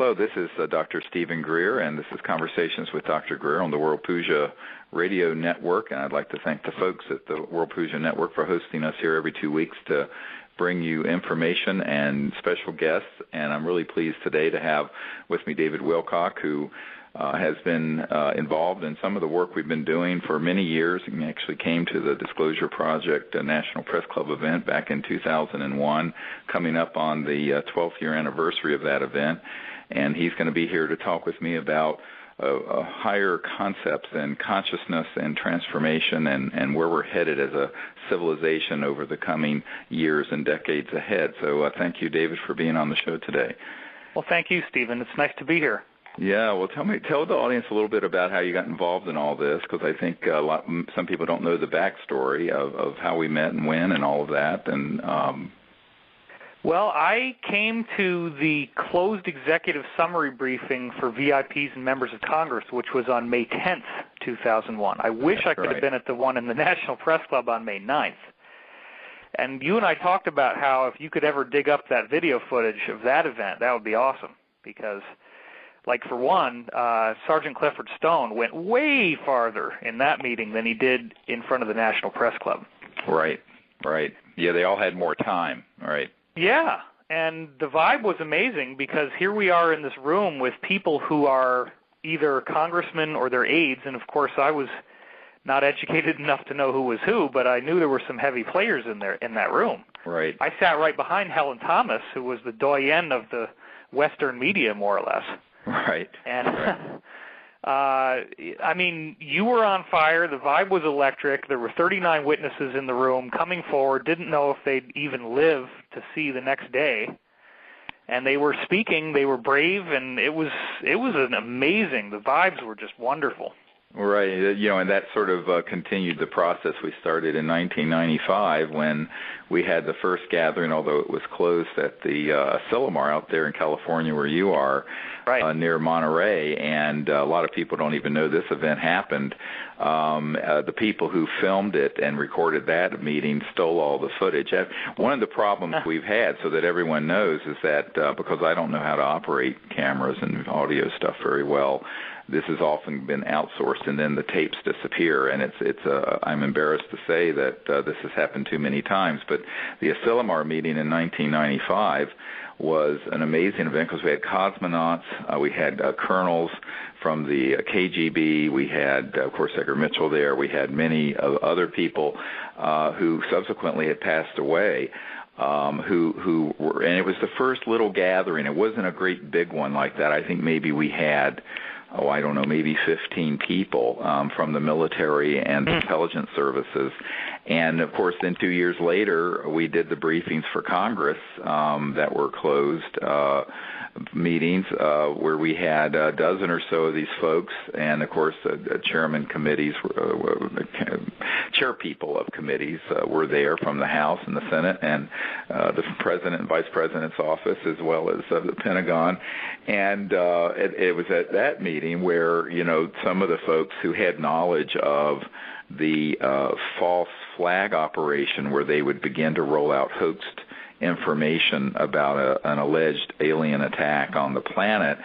Hello, this is Dr. Stephen Greer, and this is Conversations with Dr. Greer on the World Puja Radio Network. And I'd like to thank the folks at the World Puja Network for hosting us here every 2 weeks to bring you information and special guests. And I'm really pleased today to have with me David Wilcock, who has been involved in some of the work we've been doing for many years. He actually came to the Disclosure Project National Press Club event back in 2001, coming up on the 12th year anniversary of that event. And he's going to be here to talk with me about higher concepts and consciousness and transformation and where we're headed as a civilization over the coming years and decades ahead. So thank you, David, for being on the show today. Well, thank you, Stephen. It's nice to be here. Yeah, well, tell the audience a little bit about how you got involved in all this, because I think some people don't know the backstory of how we met and when and all of that. And well, I came to the closed executive summary briefing for VIPs and members of Congress, which was on May 10th, 2001. I wish I could have been at the one in the National Press Club on May 9th. And you and I talked about how if you could ever dig up that video footage of that event, that would be awesome, because like, for one, Sergeant Clifford Stone went way farther in that meeting than he did in front of the National Press Club. Right. Yeah, they all had more time, right? Yeah, and the vibe was amazing because here we are in this room with people who are either congressmen or their aides, and of course I was not educated enough to know who was who, but I knew there were some heavy players in that room. Right. I sat right behind Helen Thomas, who was the doyenne of the Western media, more or less. Right. And, I mean, you were on fire. The vibe was electric. There were 39 witnesses in the room coming forward, didn't know if they'd even live to see the next day. And they were speaking. They were brave, and it was an amazing. The vibes were just wonderful. Right, and that sort of continued the process we started in 1995 when we had the first gathering, although it was closed at the Asilomar out there in California where you are, right. Near Monterey, and a lot of people don't even know this event happened. The people who filmed it and recorded that meeting stole all the footage. One of the problems we've had, so that everyone knows, is that because I don't know how to operate cameras and audio stuff very well, this has often been outsourced, and then the tapes disappear. And I'm embarrassed to say that this has happened too many times. But the Asilomar meeting in 1995 was an amazing event because we had cosmonauts, we had colonels from the KGB, we had, of course, Edgar Mitchell there, we had many other people who subsequently had passed away. Who were, and it was the first little gathering. It wasn't a great big one like that. I think maybe we had, maybe 15 people from the military and intelligence services. And, of course, then 2 years later, we did the briefings for Congress that were closed meetings where we had a dozen or so of these folks, and, of course, chairman committees, chair people of committees were there from the House and the Senate and the President and Vice President's office, as well as the Pentagon. And it was at that meeting where, some of the folks who had knowledge of the false flag operation where they would begin to roll out hoaxed information about an alleged alien attack on the planet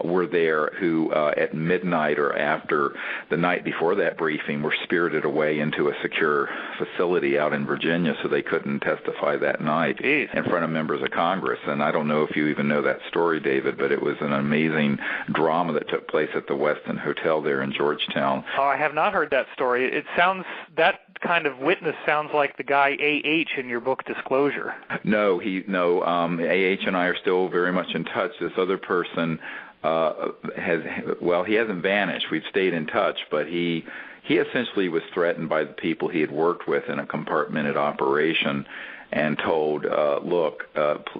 were there, who at midnight or after the night before that briefing were spirited away into a secure facility out in Virginia so they couldn't testify that night in front of members of Congress. And I don't know if you even know that story, David, but it was an amazing drama that took place at the Westin Hotel there in Georgetown. Oh, I have not heard that story. It sounds, that kind of witness sounds like the guy A.H. in your book Disclosure. No, A.H. and I are still very much in touch. This other person he hasn't vanished. We've stayed in touch, but he essentially was threatened by the people he had worked with in a compartmented operation and told, look,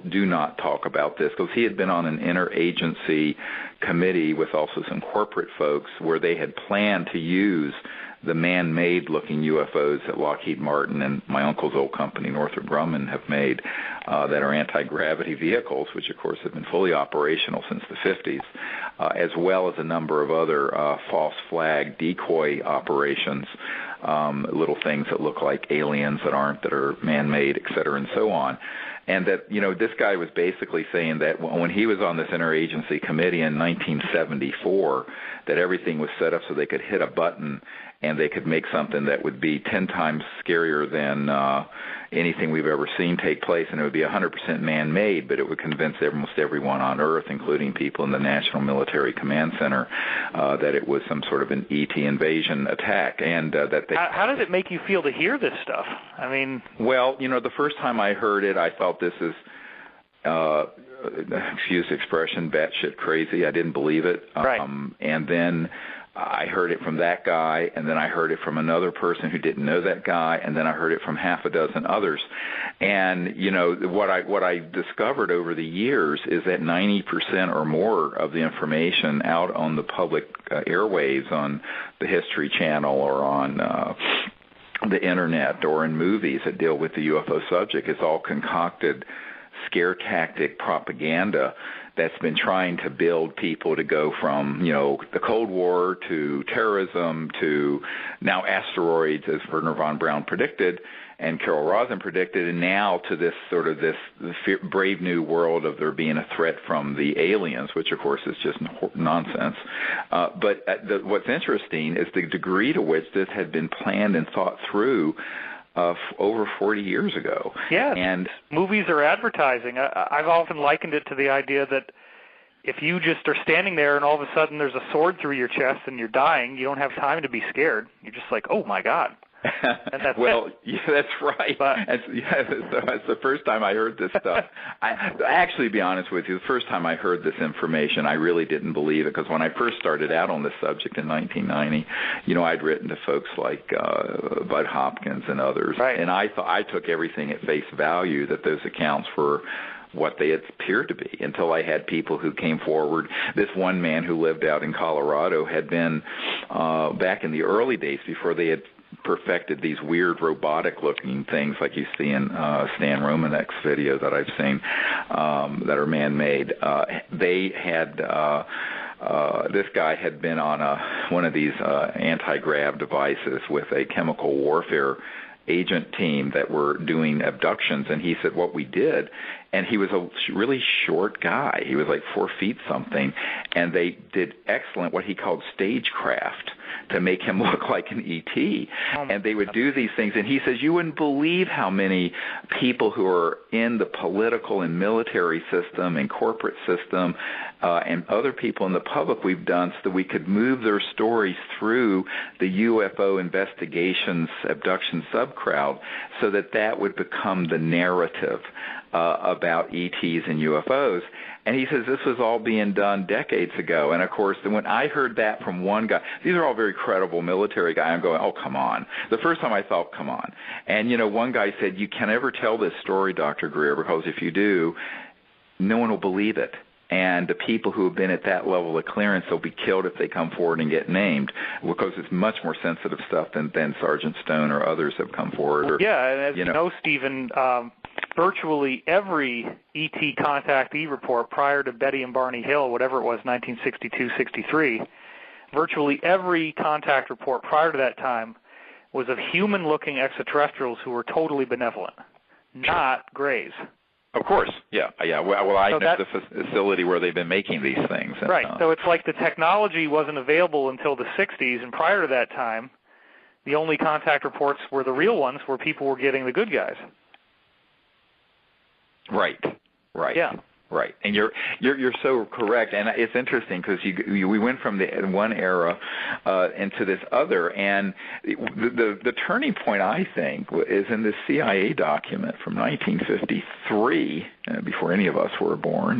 do not talk about this, because he had been on an interagency committee with also some corporate folks where they had planned to use the man-made looking UFOs that Lockheed Martin and my uncle's old company, Northrop Grumman, have made that are anti-gravity vehicles, which, of course, have been fully operational since the 50s, as well as a number of other false flag decoy operations, little things that look like aliens that aren't, that are man-made, et cetera, and so on. And that, this guy was basically saying that when he was on this interagency committee in 1974, that everything was set up so they could hit a button and they could make something that would be 10 times scarier than anything we've ever seen take place, and it would be 100% man-made, but it would convince almost everyone on Earth, including people in the National Military Command Center, that it was some sort of an ET invasion attack. And that they... How does it make you feel to hear this stuff? I mean... Well, the first time I heard it, I felt this is... excuse the expression, batshit crazy. I didn't believe it. Right. And then I heard it from that guy, and then I heard it from another person who didn't know that guy, and then I heard it from half a dozen others. And, what I discovered over the years is that 90% or more of the information out on the public airwaves on the History Channel or on the Internet or in movies that deal with the UFO subject is all concocted scare tactic propaganda that's been trying to build people to go from, the Cold War to terrorism to now asteroids, as Wernher von Braun predicted and Carol Rosin predicted, and now to this sort of this brave new world of there being a threat from the aliens, which of course is just nonsense. But what's interesting is the degree to which this had been planned and thought through over 40 years ago. Yeah, and movies are advertising. I've often likened it to the idea that if you just are standing there and all of a sudden there's a sword through your chest and you're dying, you don't have time to be scared. You're just like, oh, my God. And that's yeah, that's right. That's the first time I heard this stuff. I actually, to be honest with you, the first time I heard this information, I really didn't believe it, because when I first started out on this subject in 1990, I'd written to folks like Bud Hopkins and others, right. And I took everything at face value that those accounts were what they appeared to be, until I had people who came forward. This one man who lived out in Colorado had been, back in the early days before they had perfected these weird robotic-looking things like you see in Stan Romanek's video that I've seen that are man-made. They had this guy had been on one of these anti-grav devices with a chemical warfare agent team that were doing abductions, and he said what we did, and he was a really short guy. He was like 4 feet something, and they did excellent what he called stagecraft to make him look like an ET. And they would do these things, and he says you wouldn't believe how many people who are in the political and military system and corporate system and other people in the public we've done so that we could move their stories through the UFO investigations abduction subcrowd so that would become the narrative about ETs and UFOs. And he says this was all being done decades ago. And, of course, when I heard that from one guy, these are all very credible military guys, I'm going, oh, come on. The first time I thought, come on. And, one guy said, you can never tell this story, Dr. Greer, because if you do, no one will believe it. And the people who have been at that level of clearance will be killed if they come forward and get named, because it's much more sensitive stuff than Sergeant Stone or others have come forward. And as you know, Stephen, virtually every ET contactee report prior to Betty and Barney Hill, whatever it was, 1962-63, virtually every contact report prior to that time was of human-looking extraterrestrials who were totally benevolent, not Greys. Of course, yeah. Well, I know the facility where they've been making these things. And, right. So it's like the technology wasn't available until the 60s, and prior to that time, the only contact reports were the real ones where people were getting the good guys. Right. Yeah. Right, and you're so correct, and it's interesting because we went from the one era into this other, and the turning point, I think, is in the CIA document from 1953, before any of us were born,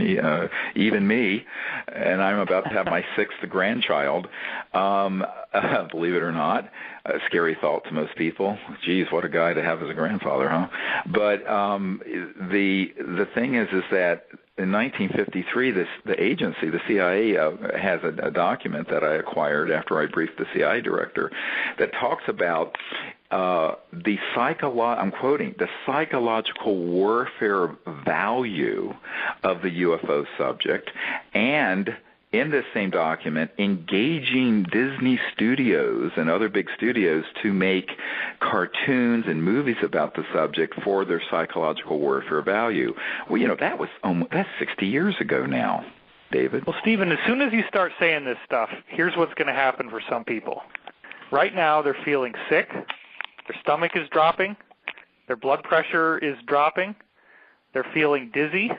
even me, and I'm about to have my 6th grandchild. Believe it or not, a scary thought to most people. Geez, what a guy to have as a grandfather, huh? But the thing is that in 1953, the agency, the CIA, has a document that I acquired after I briefed the CIA director that talks about I'm quoting, the psychological warfare value of the UFO subject and in this same document, engaging Disney Studios and other big studios to make cartoons and movies about the subject for their psychological warfare value. Well, that's 60 years ago now, David. Well, Stephen, as soon as you start saying this stuff, here's what's going to happen for some people. Right now, they're feeling sick, their stomach is dropping, their blood pressure is dropping, they're feeling dizzy.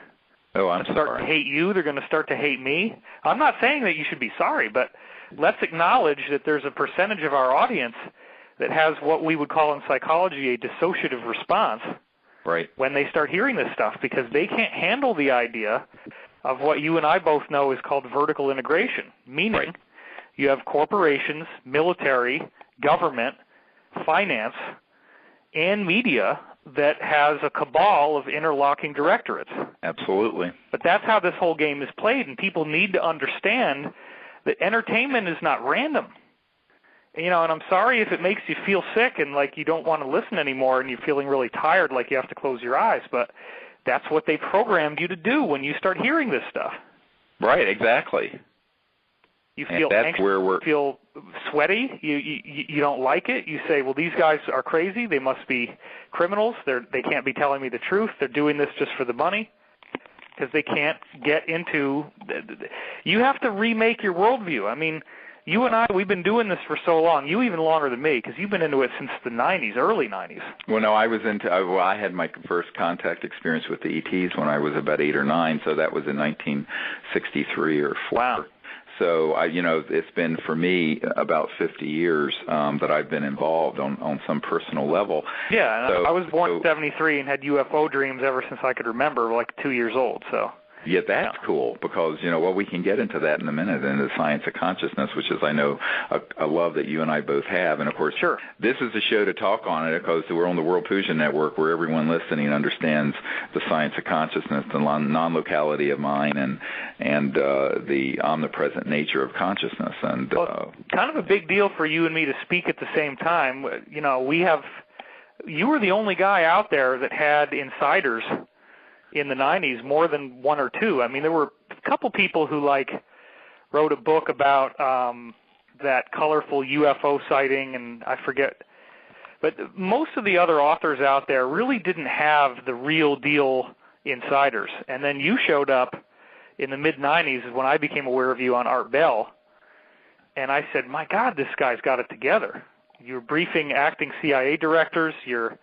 Oh, I'm sorry. They're going to start to hate you. They're going to start to hate me. I'm not saying that you should be sorry, but let's acknowledge that there's a percentage of our audience that has what we would call in psychology a dissociative response when they start hearing this stuff, because they can't handle the idea of what you and I both know is called vertical integration, meaning you have corporations, military, government, finance, and media that has a cabal of interlocking directorates. Absolutely. But that's how this whole game is played, and people need to understand that entertainment is not random. And I'm sorry if it makes you feel sick and like you don't want to listen anymore and you're feeling really tired, like you have to close your eyes, but that's what they programmed you to do when you start hearing this stuff. Right, exactly. You feel anxious, you feel sweaty, you don't like it, you say, well, these guys are crazy, they must be criminals, they can't be telling me the truth, they're doing this just for the money, because they can't get into, you have to remake your worldview. I mean, you and I, we've been doing this for so long, you even longer than me, because you've been into it since the 90s, early 90s. Well, no, I had my first contact experience with the ETs when I was about 8 or 9, so that was in 1963 or 4. Wow. So, it's been, for me, about 50 years that I've been involved on some personal level. Yeah, and I was born in 73 and had UFO dreams ever since I could remember, like 2 years old, so. Yeah, that's cool because, we can get into that in a minute, in the science of consciousness, which is, I know, a love that you and I both have. And, of course, this is a show to talk on it because we're on the World Puja Network where everyone listening understands the science of consciousness, the non-locality of mind, and the omnipresent nature of consciousness. And kind of a big deal for you and me to speak at the same time. You were the only guy out there that had insiders in the 90s, more than one or two. I mean, there were a couple people who, wrote a book about that colorful UFO sighting, and I forget. But most of the other authors out there really didn't have the real deal insiders. And then you showed up in the mid-90s when I became aware of you on Art Bell, and I said, my God, this guy's got it together. You're briefing acting CIA directors, you're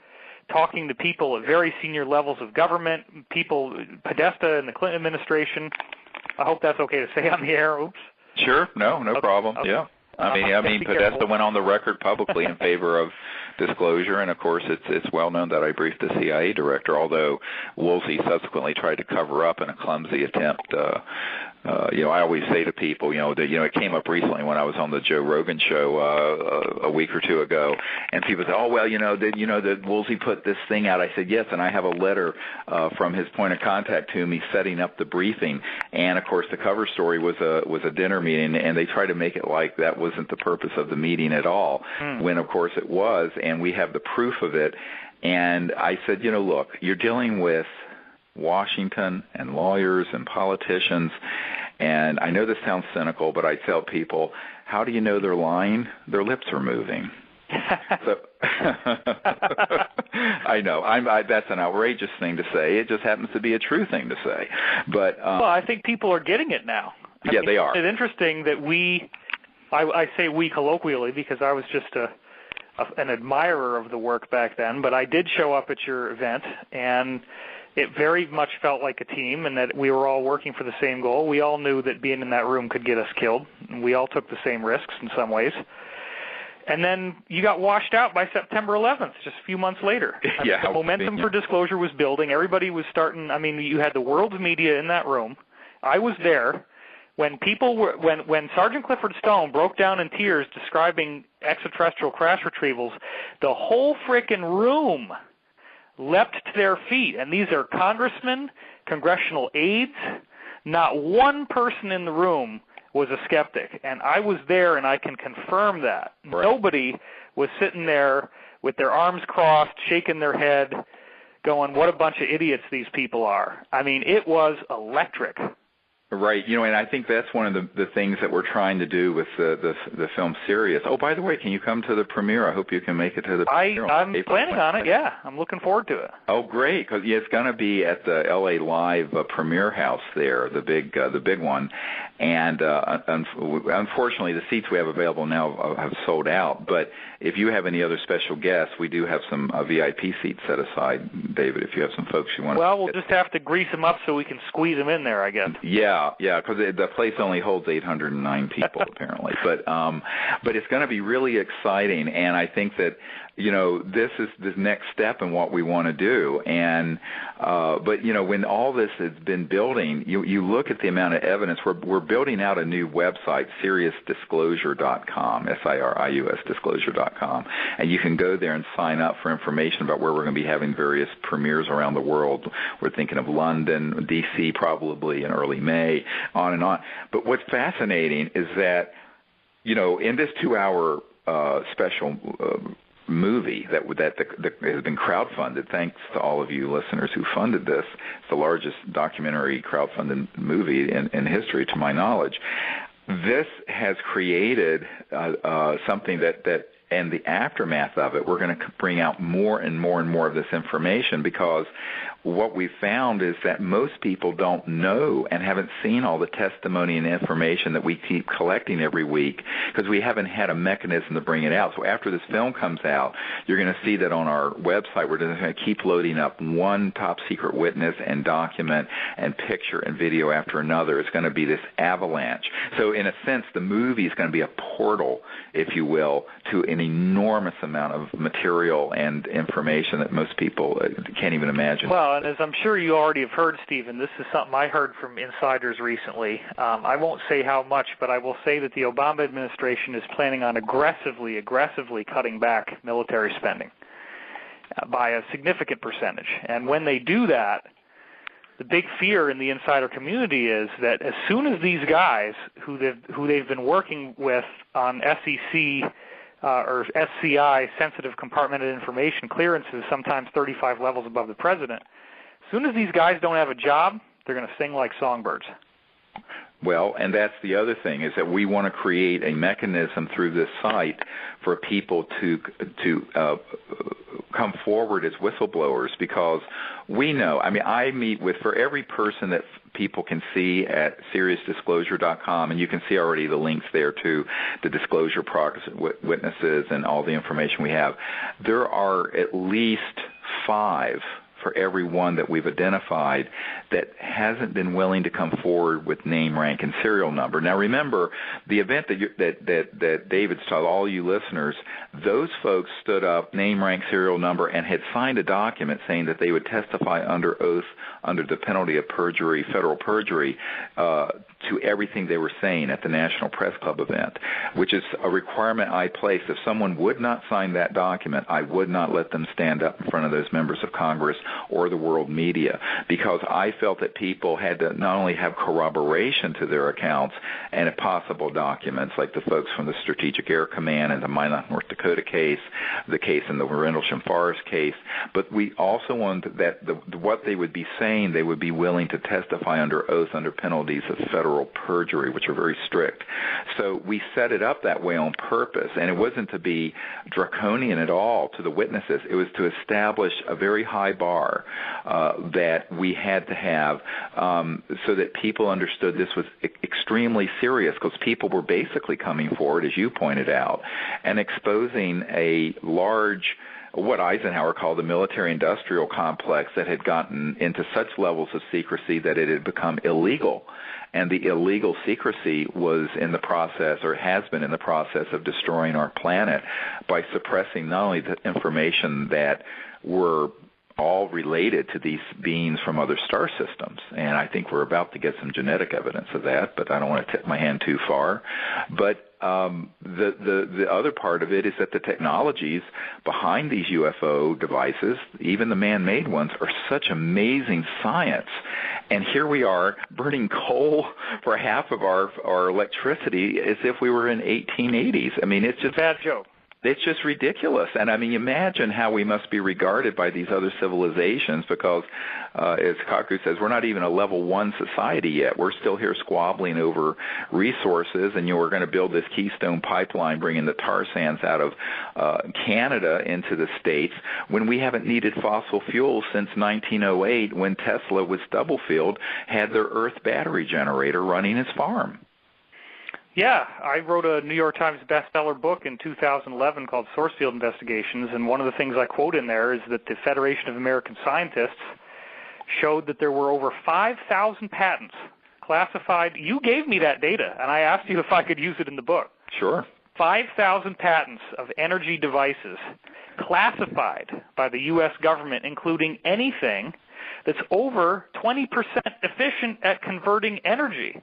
talking to people at very senior levels of government, people, Podesta and the Clinton administration. I hope that's okay to say on the air. Oops. Sure. No problem. Okay. Yeah. I mean, Podesta went on the record publicly in favor of disclosure, and of course, it's well known that I briefed the CIA director. Although Woolsey subsequently tried to cover up in a clumsy attempt. I always say to people, that it came up recently when I was on the Joe Rogan show a week or two ago, and people say, "Oh, well, that Woolsey put this thing out." I said, "Yes," and I have a letter from his point of contact to me setting up the briefing. And of course, the cover story was a dinner meeting, and they tried to make it like that wasn't the purpose of the meeting at all, when of course it was, and we have the proof of it. And I said, look, you're dealing with Washington and lawyers and politicians, and I know this sounds cynical, but I tell people, how do you know they're lying? Their lips are moving. So I know that's an outrageous thing to say. It just happens to be a true thing to say. But well, I think people are getting it now. They are. It's interesting that I say we colloquially because I was just an admirer of the work back then, but I did show up at your event, and it very much felt like a team and that we were all working for the same goal. We all knew that being in that room could get us killed, and we all took the same risks in some ways. And then you got washed out by September 11th, just a few months later. The momentum for disclosure was building. Everybody was starting. I mean, you had the world's media in that room. I was there. When when Sergeant Clifford Stone broke down in tears describing extraterrestrial crash retrievals, the whole frickin' room leapt to their feet. And these are congressmen, congressional aides. Not one person in the room was a skeptic. And I was there, and I can confirm that. Right. Nobody was sitting there with their arms crossed, shaking their head, going, what a bunch of idiots these people are. I mean, it was electric. Right, and I think that's one of the things that we're trying to do with the film Sirius. Oh, by the way, can you come to the premiere? I hope you can make it to the premiere. I'm planning on it, yeah. I'm looking forward to it. Oh, great, because it's going to be at the LA Live premiere house there, the big one. And unfortunately, the seats we have available now have sold out. But if you have any other special guests, we do have some VIP seats set aside, David, if you have some folks you want to... Well, we'll just have to grease them up so we can squeeze them in there, I guess. Yeah, because the place only holds 809 people, apparently. But it's going to be really exciting, and I think that, this is the next step in what we want to do. And but when all this has been building, you look at the amount of evidence. We're building out a new website, SiriusDisclosure.com, SIRIUS Disclosure.com, and you can go there and sign up for information about where we're going to be having various premieres around the world. We're thinking of London, D.C. probably in early May, on and on. But what's fascinating is that, in this 2-hour special movie that has been crowdfunded, thanks to all of you listeners who funded this. It's the largest documentary crowdfunded movie in history, to my knowledge. This has created something that and the aftermath of it, we're going to bring out more and more and more of this information, because what we found is that most people don't know and haven't seen all the testimony and information that we keep collecting every week, because we haven't had a mechanism to bring it out. So after this film comes out, you're going to see that on our website we're going to keep loading up one top secret witness and document and picture and video after another. It's going to be this avalanche. So in a sense, the movie is going to be a portal, if you will, to an enormous amount of material and information that most people can't even imagine. Well, and as I'm sure you already have heard, Stephen, this is something I heard from insiders recently. I won't say how much, but I will say that the Obama administration is planning on aggressively cutting back military spending by a significant percentage. And when they do that, the big fear in the insider community is that as soon as these guys who they've been working with on SEC or SCI, sensitive compartmented information clearances, sometimes 35 levels above the president, as soon as these guys don't have a job, they're going to sing like songbirds. Well, and that's the other thing, is that we want to create a mechanism through this site for people to come forward as whistleblowers, because we know, I meet with, for every person that people can see at SiriusDisclosure.com, and you can see already the links there to the disclosure witnesses and all the information we have, there are at least 5 for every one that we've identified that hasn't been willing to come forward with name, rank, and serial number. Now, remember, the event that David's told all you listeners, those folks stood up, name, rank, serial number, and had signed a document saying that they would testify under oath under the penalty of perjury, federal perjury, to everything they were saying at the National Press Club event, which is a requirement I placed. If someone would not sign that document, I would not let them stand up in front of those members of Congress or the world media, because I felt that people had to not only have corroboration to their accounts and possible documents like the folks from the Strategic Air Command and the Minot, North Dakota case, the case in the Rendlesham Forest case, but we also wanted that what they would be saying, they would be willing to testify under oath under penalties of federal perjury, which are very strict. So we set it up that way on purpose, and it wasn't to be draconian at all to the witnesses. It was to establish a very high bar that we had to have so that people understood this was extremely serious, because people were basically coming forward, as you pointed out, and exposing a large, what Eisenhower called the military-industrial complex that had gotten into such levels of secrecy that it had become illegal. And the illegal secrecy was in the process, or has been in the process, of destroying our planet by suppressing not only the information that were all related to these beings from other star systems. And I think we're about to get some genetic evidence of that, but I don't want to tip my hand too far. But the other part of it is that the technologies behind these UFO devices, even the man-made ones, are such amazing science. And here we are burning coal for half of our electricity as if we were in 1880s. I mean, it's just a bad joke. It's just ridiculous. And, I mean, imagine how we must be regarded by these other civilizations because, as Kaku says, we're not even a level 1 society yet. We're still here squabbling over resources, and we're going to build this Keystone pipeline bringing the tar sands out of Canada into the States when we haven't needed fossil fuels since 1908 when Tesla with Stubblefield had their Earth battery generator running his farm. Yeah, I wrote a New York Times bestseller book in 2011 called Sourcefield Investigations, and one of the things I quote in there is that the Federation of American Scientists showed that there were over 5,000 patents classified. You gave me that data, and I asked you if I could use it in the book. Sure. 5,000 patents of energy devices classified by the U.S. government, including anything that's over 20% efficient at converting energy.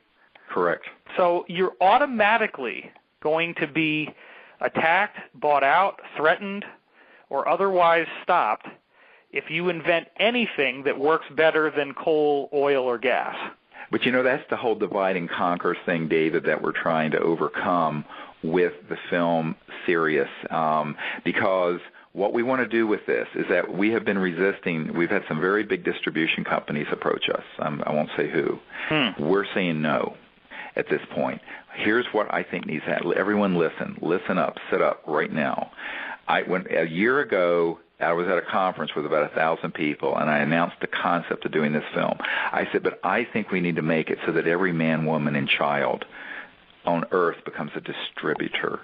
Correct. So you're automatically going to be attacked, bought out, threatened, or otherwise stopped if you invent anything that works better than coal, oil, or gas. But, that's the whole divide and conquer thing, David, that we're trying to overcome with the film Sirius, because what we want to do with this is that we have been resisting. We've had some very big distribution companies approach us. I won't say who. We're saying no at this point. Here's what I think needs to happen. Everyone listen up, sit up right now. A year ago, I was at a conference with about 1,000 people, and I announced the concept of doing this film. I said, but I think we need to make it so that every man, woman, and child on Earth becomes a distributor.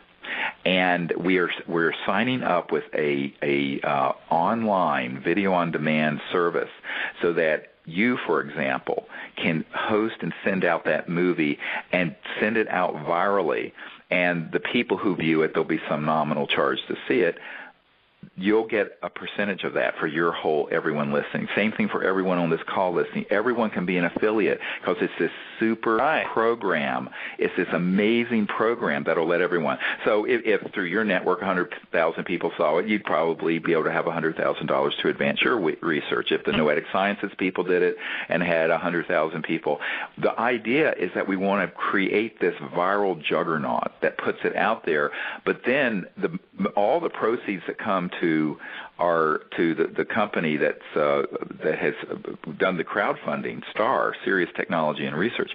And we're signing up with a online video on demand service so that you, for example, can host and send out that movie and send it out virally. And the people who view it, there'll be some nominal charge to see it. You'll get a percentage of that for your whole everyone listening. Same thing for everyone on this call listening. Everyone can be an affiliate because it's this super program. It's this amazing program that'll let everyone. So if through your network 100,000 people saw it, you'd probably be able to have $100,000 to advance your research. If the Noetic Sciences people did it and had 100,000 people. The idea is that we want to create this viral juggernaut that puts it out there, but then all the proceeds that come to the company that has done the crowdfunding, Sirius Technology and Research.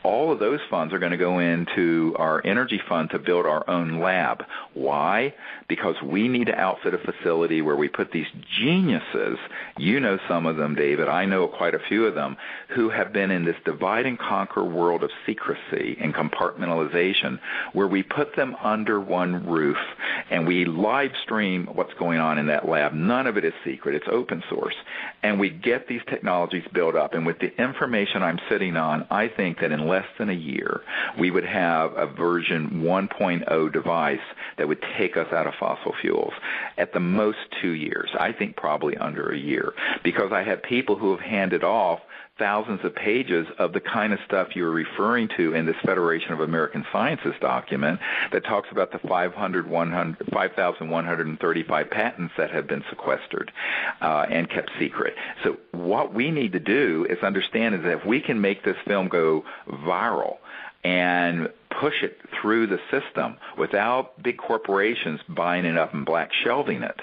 All of those funds are going to go into our energy fund to build our own lab. Why? Because we need to outfit a facility where we put these geniuses. You know some of them, David. I know quite a few of them who have been in this divide and conquer world of secrecy and compartmentalization, where we put them under one roof and we live stream what's going on in that lab. None of it is secret. It's open source. And we get these technologies built up. And with the information I'm sitting on, I think that in less than a year, we would have a version 1.0 device that would take us out of fossil fuels. At the most 2 years. I think probably under a year. Because I have people who have handed off thousands of pages of the kind of stuff you're referring to in this Federation of American Sciences document that talks about the 5,135 patents that have been sequestered and kept secret. So what we need to do is understand is that if we can make this film go viral and push it through the system without big corporations buying it up and black shelving it,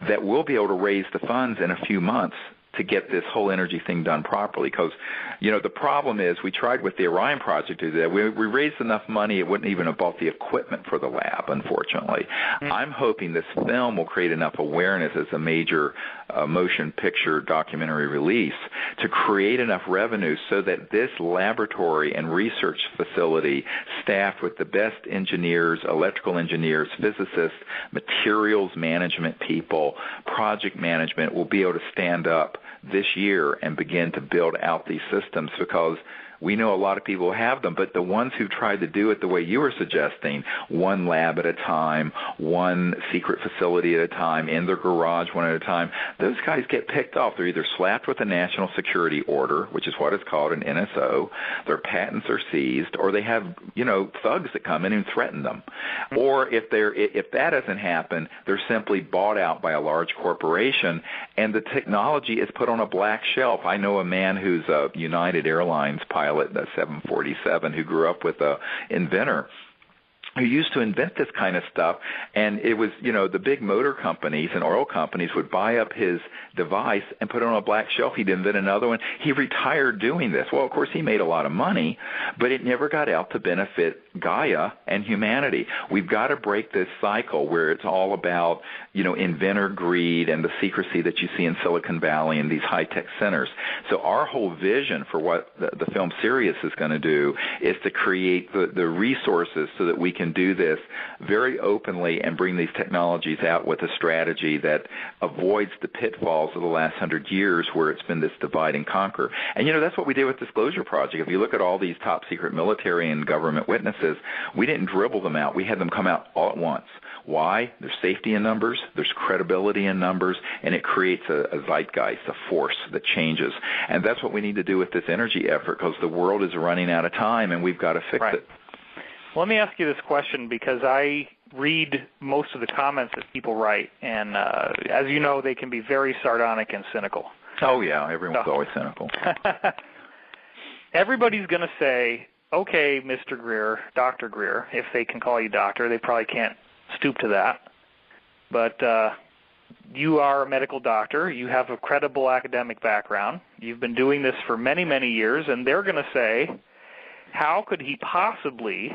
that we'll be able to raise the funds in a few months to get this whole energy thing done properly. Because, the problem is we tried with the Orion project to do that. We raised enough money it wouldn't even have bought the equipment for the lab, unfortunately. I'm hoping this film will create enough awareness as a major motion picture documentary release to create enough revenue so that this laboratory and research facility staffed with the best engineers, electrical engineers, physicists, materials management people, project management will be able to stand up this year and begin to build out these systems, because we know a lot of people have them, but the ones who tried to do it the way you were suggesting, one lab at a time, one secret facility at a time, in their garage one at a time, those guys get picked off. They're either slapped with a national security order, which is what is called an NSO, their patents are seized, or they have, thugs that come in and threaten them. Or if that doesn't happen, they're simply bought out by a large corporation, and the technology is put on a black shelf. I know a man who's a United Airlines pilot, the 747, who grew up with an inventor who used to invent this kind of stuff, and it was, the big motor companies and oil companies would buy up his device and put it on a black shelf. He'd invent another one. He retired doing this. Well, of course, he made a lot of money, but it never got out to benefit Gaia and humanity. We've got to break this cycle where it's all about, inventor greed and the secrecy that you see in Silicon Valley and these high-tech centers. So our whole vision for what the film Sirius is going to do is to create the resources so that we can do this very openly and bring these technologies out with a strategy that avoids the pitfalls of the last 100 years where it's been this divide and conquer. And, that's what we did with Disclosure Project. If you look at all these top-secret military and government witnesses, we didn't dribble them out. We had them come out all at once. Why? There's safety in numbers, there's credibility in numbers, and it creates a zeitgeist, a force that changes. And that's what we need to do with this energy effort, because the world is running out of time, and we've got to fix it. Well, let me ask you this question, because I read most of the comments that people write, and as you know, they can be very sardonic and cynical. Oh, yeah, everyone's always cynical. Everybody's going to say, okay, Mr. Greer, Dr. Greer, if they can call you doctor. They probably can't stoop to that. But you are a medical doctor. You have a credible academic background. You've been doing this for many, many years, and they're going to say, how could he possibly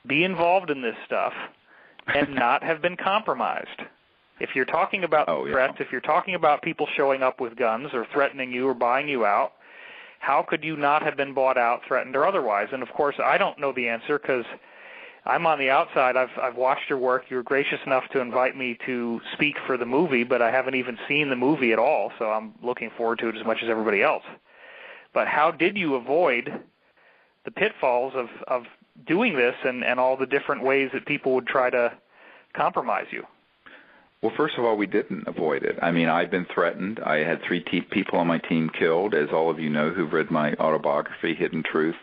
be involved in this stuff and not have been compromised? If you're talking about threats, if you're talking about people showing up with guns or threatening you or buying you out, how could you not have been bought out, threatened, or otherwise? And, of course, I don't know the answer because I'm on the outside. I've watched your work. You were gracious enough to invite me to speak for the movie, but I haven't even seen the movie at all, so I'm looking forward to it as much as everybody else. But how did you avoid the pitfalls of doing this and all the different ways that people would try to compromise you? Well, first of all, we didn't avoid it. I mean, I've been threatened. I had 3 people on my team killed, as all of you know who've read my autobiography, Hidden Truth,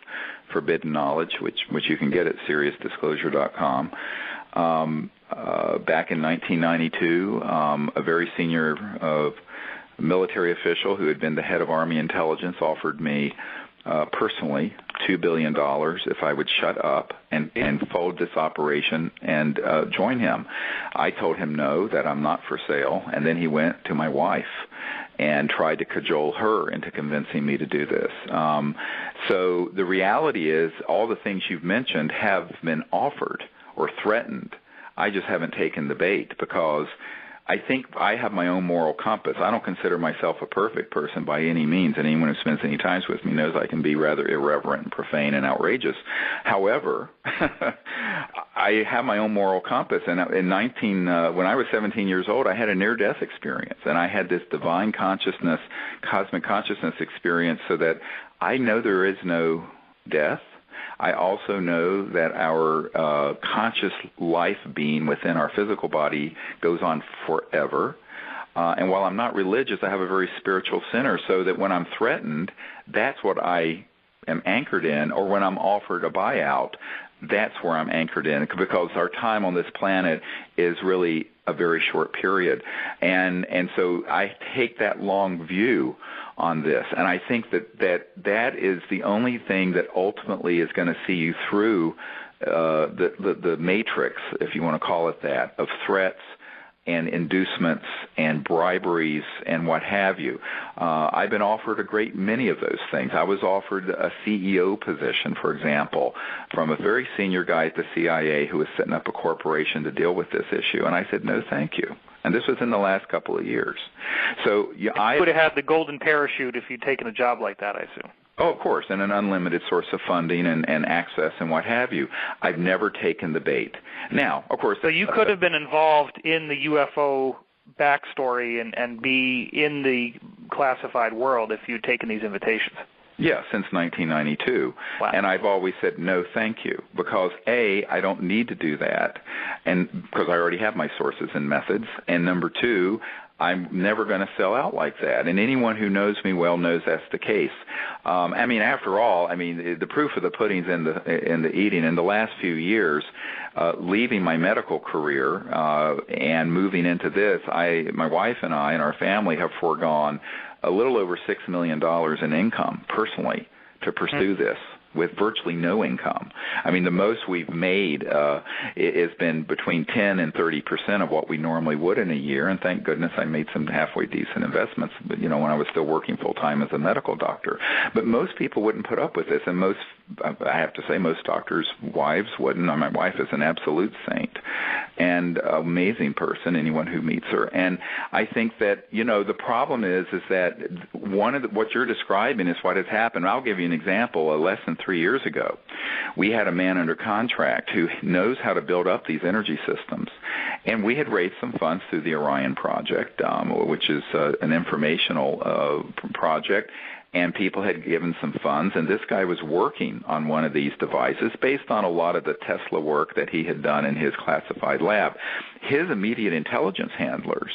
Forbidden Knowledge, which you can get at SiriusDisclosure.com. Back in 1992, a very senior military official who had been the head of Army intelligence offered me personally $2 billion if I would shut up and fold this operation and join him. I told him no, that I'm not for sale, and then he went to my wife and tried to cajole her into convincing me to do this. So the reality is all the things you've mentioned have been offered or threatened. I just haven't taken the bait because I think I have my own moral compass. I don't consider myself a perfect person by any means, and anyone who spends any time with me knows I can be rather irreverent and profane and outrageous. However, I have my own moral compass, and when I was 17 years old, I had a near-death experience, and I had this divine consciousness, cosmic consciousness experience, so that I know there is no death. I also know that our conscious life being within our physical body goes on forever. And while I'm not religious, I have a very spiritual center, so that when I'm threatened, that's what I am anchored in, or when I'm offered a buyout, that's where I'm anchored in, because our time on this planet is really a very short period. And so I take that long view on this, and I think that is the only thing that ultimately is going to see you through the matrix, if you want to call it that, of threats and inducements and briberies and what have you. I've been offered a great many of those things. I was offered a CEO position, for example, from a very senior guy at the CIA who was setting up a corporation to deal with this issue, and I said, no, thank you. And this was in the last couple of years. So I would have had the golden parachute if you'd taken a job like that, I assume. Oh, of course, and an unlimited source of funding and access and what have you. I've never taken the bait. Now, of course... So you could have been involved in the UFO backstory and be in the classified world if you'd taken these invitations. Yeah, since 1992. Wow. And I've always said, no, thank you, because, A, I don't need to do that, and because I already have my sources and methods, and number 2, I'm never going to sell out like that. And anyone who knows me well knows that's the case. After all, the proof of the pudding's in the eating. In the last few years, leaving my medical career and moving into this, my wife and I and our family have foregone a little over $6 million in income personally to pursue this. with virtually no income. I mean, the most we've made has been between 10 and 30% of what we normally would in a year, and thank goodness I made some halfway decent investments, when I was still working full-time as a medical doctor. But most people wouldn't put up with this, and I have to say, most doctors' wives wouldn't. My wife is an absolute saint and amazing person, anyone who meets her. And I think that, the problem is that what you're describing is what has happened. I'll give you an example. Less than 3 years ago, we had a man under contract who knows how to build up these energy systems, and we had raised some funds through the Orion Project, which is an informational project, and people had given some funds, and this guy was working on one of these devices based on a lot of the Tesla work that he had done in his classified lab. His immediate intelligence handlers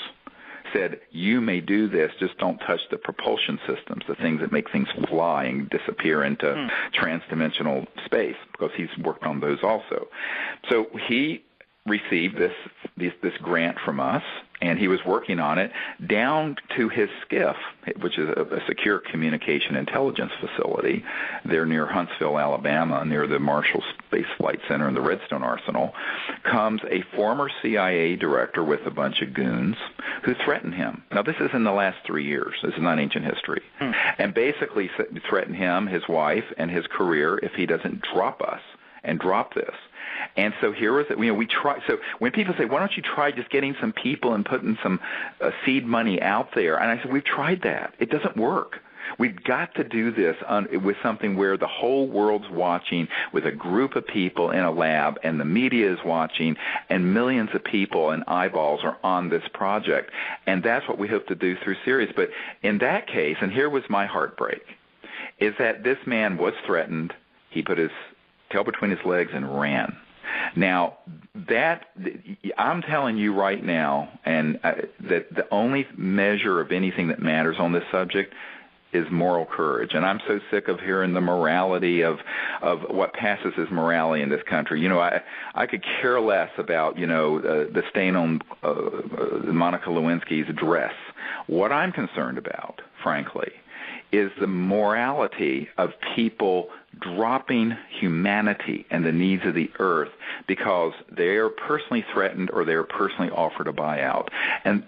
said, you may do this, just don't touch the propulsion systems, the things that make things fly and disappear into transdimensional space, because he's worked on those also. So he received this grant from us, and he was working on it down to his SCIF, which is a secure communication intelligence facility. They're near Huntsville, Alabama, near the Marshall Space Flight Center and the Redstone Arsenal. Comes a former CIA director with a bunch of goons who threatened him. Now, this is in the last 3 years. This is not ancient history. And basically threatened him, his wife, and his career if he doesn't drop us and drop this. And so here was it. We try. So when people say, "Why don't you try just getting some people and putting some seed money out there?" and I said, "We've tried that. It doesn't work. We've got to do this with something where the whole world's watching, with a group of people in a lab, and the media is watching, and millions of people and eyeballs are on this project. And that's what we hope to do through Sirius. But in that case, and here was my heartbreak, is that this man was threatened. He put his tail between his legs and ran. Now, I'm telling you right now, and that the only measure of anything that matters on this subject is moral courage. And I'm so sick of hearing the morality of what passes as morality in this country. I could care less about, the stain on Monica Lewinsky's dress. What I'm concerned about, frankly, is the morality of people dropping humanity and the needs of the earth because they are personally threatened or they are personally offered a buyout. And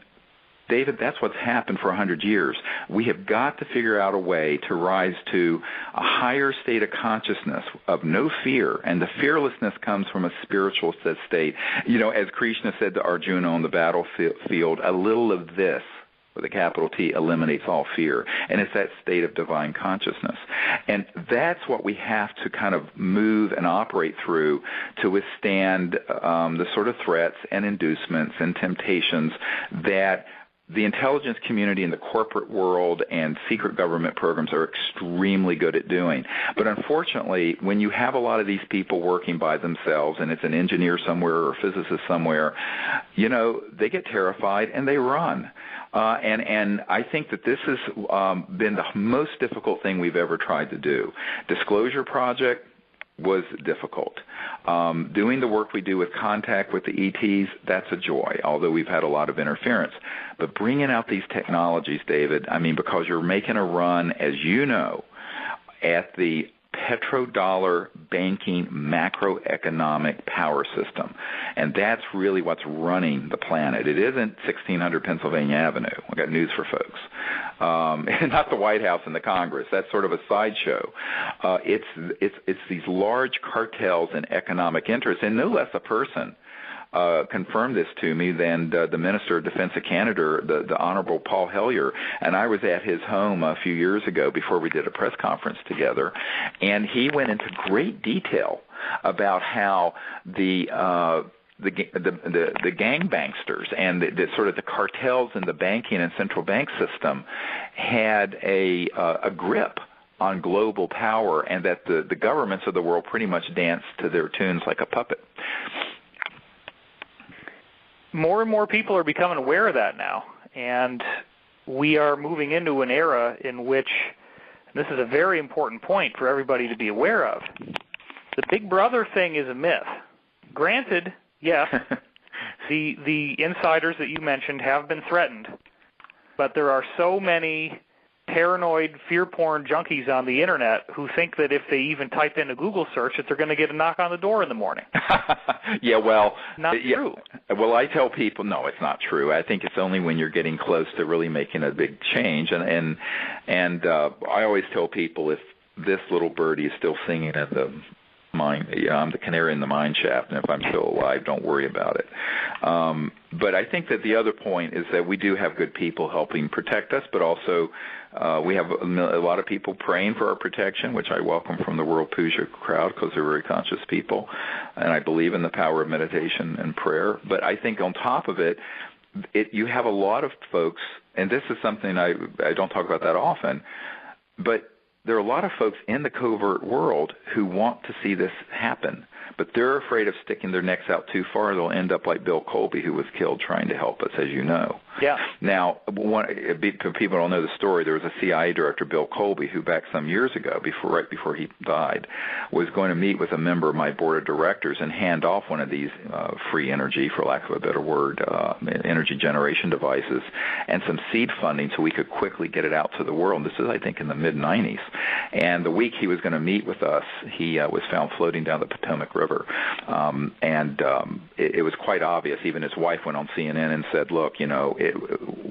David, that's what's happened for 100 years. We have got to figure out a way to rise to a higher state of consciousness of no fear, and the fearlessness comes from a spiritual state. As Krishna said to Arjuna on the battlefield, a little of this, with a capital T, eliminates all fear. And it's that state of divine consciousness. And that's what we have to kind of move and operate through to withstand the sort of threats and inducements and temptations that the intelligence community and the corporate world and secret government programs are extremely good at doing. But unfortunately, when you have a lot of these people working by themselves, and it's an engineer somewhere or a physicist somewhere, they get terrified and they run. And I think that this has been the most difficult thing we've ever tried to do. Disclosure Project was difficult. Doing the work we do with contact with the ETs, that's a joy, although we've had a lot of interference. But bringing out these technologies, David, because you're making a run, as you know, at the petrodollar banking macroeconomic power system. And that's really what's running the planet. It isn't 1600 Pennsylvania Avenue. I've got news for folks. Not the White House and the Congress. That's sort of a sideshow. It's these large cartels and economic interests, and no less a person confirmed this to me than the Minister of Defense of Canada, the Honorable Paul Hellyer, and I was at his home a few years ago before we did a press conference together, and he went into great detail about how the gangbanksters and the sort of the cartels in the banking and central bank system had a grip on global power, and that the governments of the world pretty much danced to their tunes like a puppet. More and more people are becoming aware of that now, and we are moving into an era in which, and this is a very important point for everybody to be aware of, the Big Brother thing is a myth. Granted, yes, the insiders that you mentioned have been threatened, but there are so many paranoid fear porn junkies on the internet who think that if they even type in a Google search that they're going to get a knock on the door in the morning. Yeah, well, not true. Well, I tell people, no, it's not true. I think it's only when you're getting close to really making a big change. And I always tell people, if this little birdie is still singing at the mine, I'm the canary in the mine shaft, and if I'm still alive, don't worry about it. But I think that the other point is that we do have good people helping protect us, but also we have a lot of people praying for our protection, which I welcome from the World Puja crowd because they're very conscious people, and I believe in the power of meditation and prayer. But I think on top of it, you have a lot of folks, and this is something I don't talk about that often, but there are a lot of folks in the covert world who want to see this happen, but they're afraid of sticking their necks out too far. They'll end up like Bill Colby, who was killed trying to help us, as you know. Yeah. Now, people don't know the story. There was a CIA director, Bill Colby, who back some years ago, right before he died, was going to meet with a member of my board of directors and hand off one of these free energy, for lack of a better word, energy generation devices and some seed funding so we could quickly get it out to the world. This is, I think, in the mid-'90s. And the week he was going to meet with us, he was found floating down the Potomac River. It was quite obvious. Even his wife went on CNN and said, look,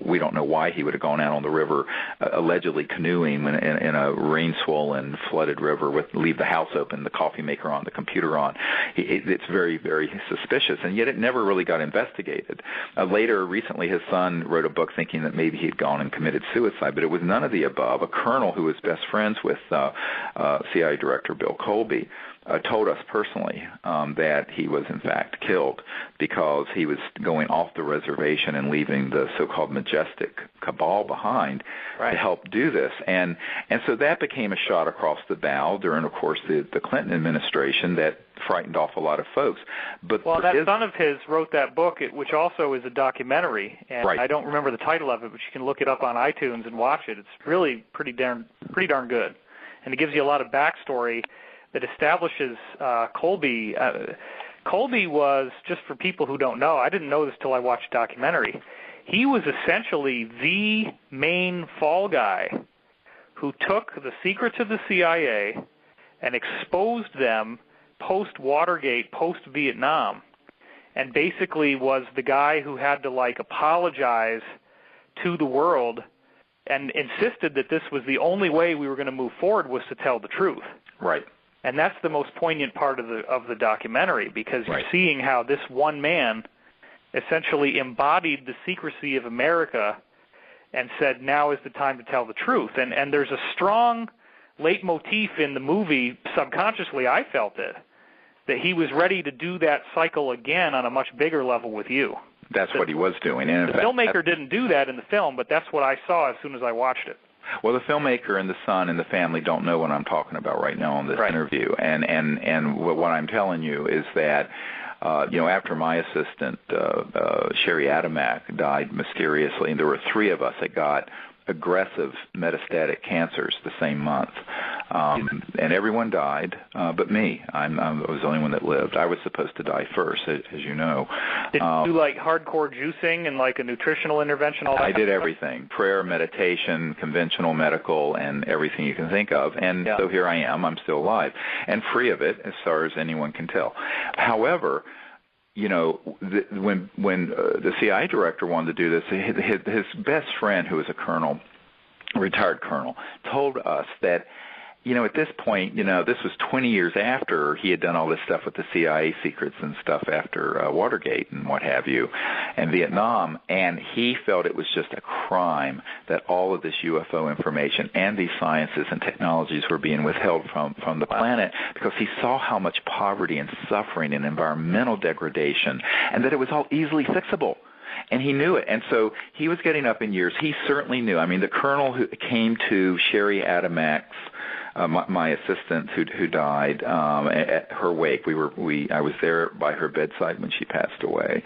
we don't know why he would have gone out on the river allegedly canoeing in a rain-swollen, flooded river leave the house open, the coffee maker on, the computer on. It's very, very suspicious, and yet it never really got investigated. Recently, his son wrote a book thinking that maybe he'd gone and committed suicide, but it was none of the above. A colonel who was best friends with CIA Director Bill Colby told us personally that he was in fact killed because he was going off the reservation and leaving the so-called majestic cabal behind to help do this. And so that became a shot across the bow during, of course, the Clinton administration that frightened off a lot of folks. But that son of his wrote that book, which also is a documentary, and I don't remember the title of it, but you can look it up on iTunes and watch it. It's really pretty darn good, and it gives you a lot of backstory that establishes Colby. Colby was, just for people who don't know, I didn't know this till I watched the documentary, he was essentially the main fall guy who took the secrets of the CIA and exposed them post-Watergate, post-Vietnam, and basically was the guy who had to, apologize to the world and insisted that this was the only way we were going to move forward was to tell the truth. Right. And that's the most poignant part of the documentary, because you're seeing how this one man essentially embodied the secrecy of America and said, now is the time to tell the truth. And there's a strong leitmotif in the movie, subconsciously I felt it, that he was ready to do that cycle again on a much bigger level with you. That's what he was doing. And the filmmaker didn't do that in the film, but that's what I saw as soon as I watched it. Well, the filmmaker and the son and the family don't know what I'm talking about right now on this interview. And what I'm telling you is that, after my assistant, Sherry Adamack, died mysteriously, and there were 3 of us that got aggressive metastatic cancers the same month. And everyone died but me. I was the only one that lived. I was supposed to die first, as you know. Did you do hardcore juicing and a nutritional intervention? All that I did everything: prayer, meditation, conventional medical, and everything you can think of. And so here I am. I'm still alive and free of it, as far as anyone can tell. However, when the CIA director wanted to do this, his best friend, who was a retired colonel, told us that, at this point, this was 20 years after he had done all this stuff with the CIA secrets and stuff after Watergate and what have you, and Vietnam, and he felt it was just a crime that all of this UFO information and these sciences and technologies were being withheld from the planet, because he saw how much poverty and suffering and environmental degradation, and that it was all easily fixable. And he knew it. And so he was getting up in years. He certainly knew. I mean, the colonel who came to Sherry Adamack's, my assistant who died, at her wake. I was there by her bedside when she passed away.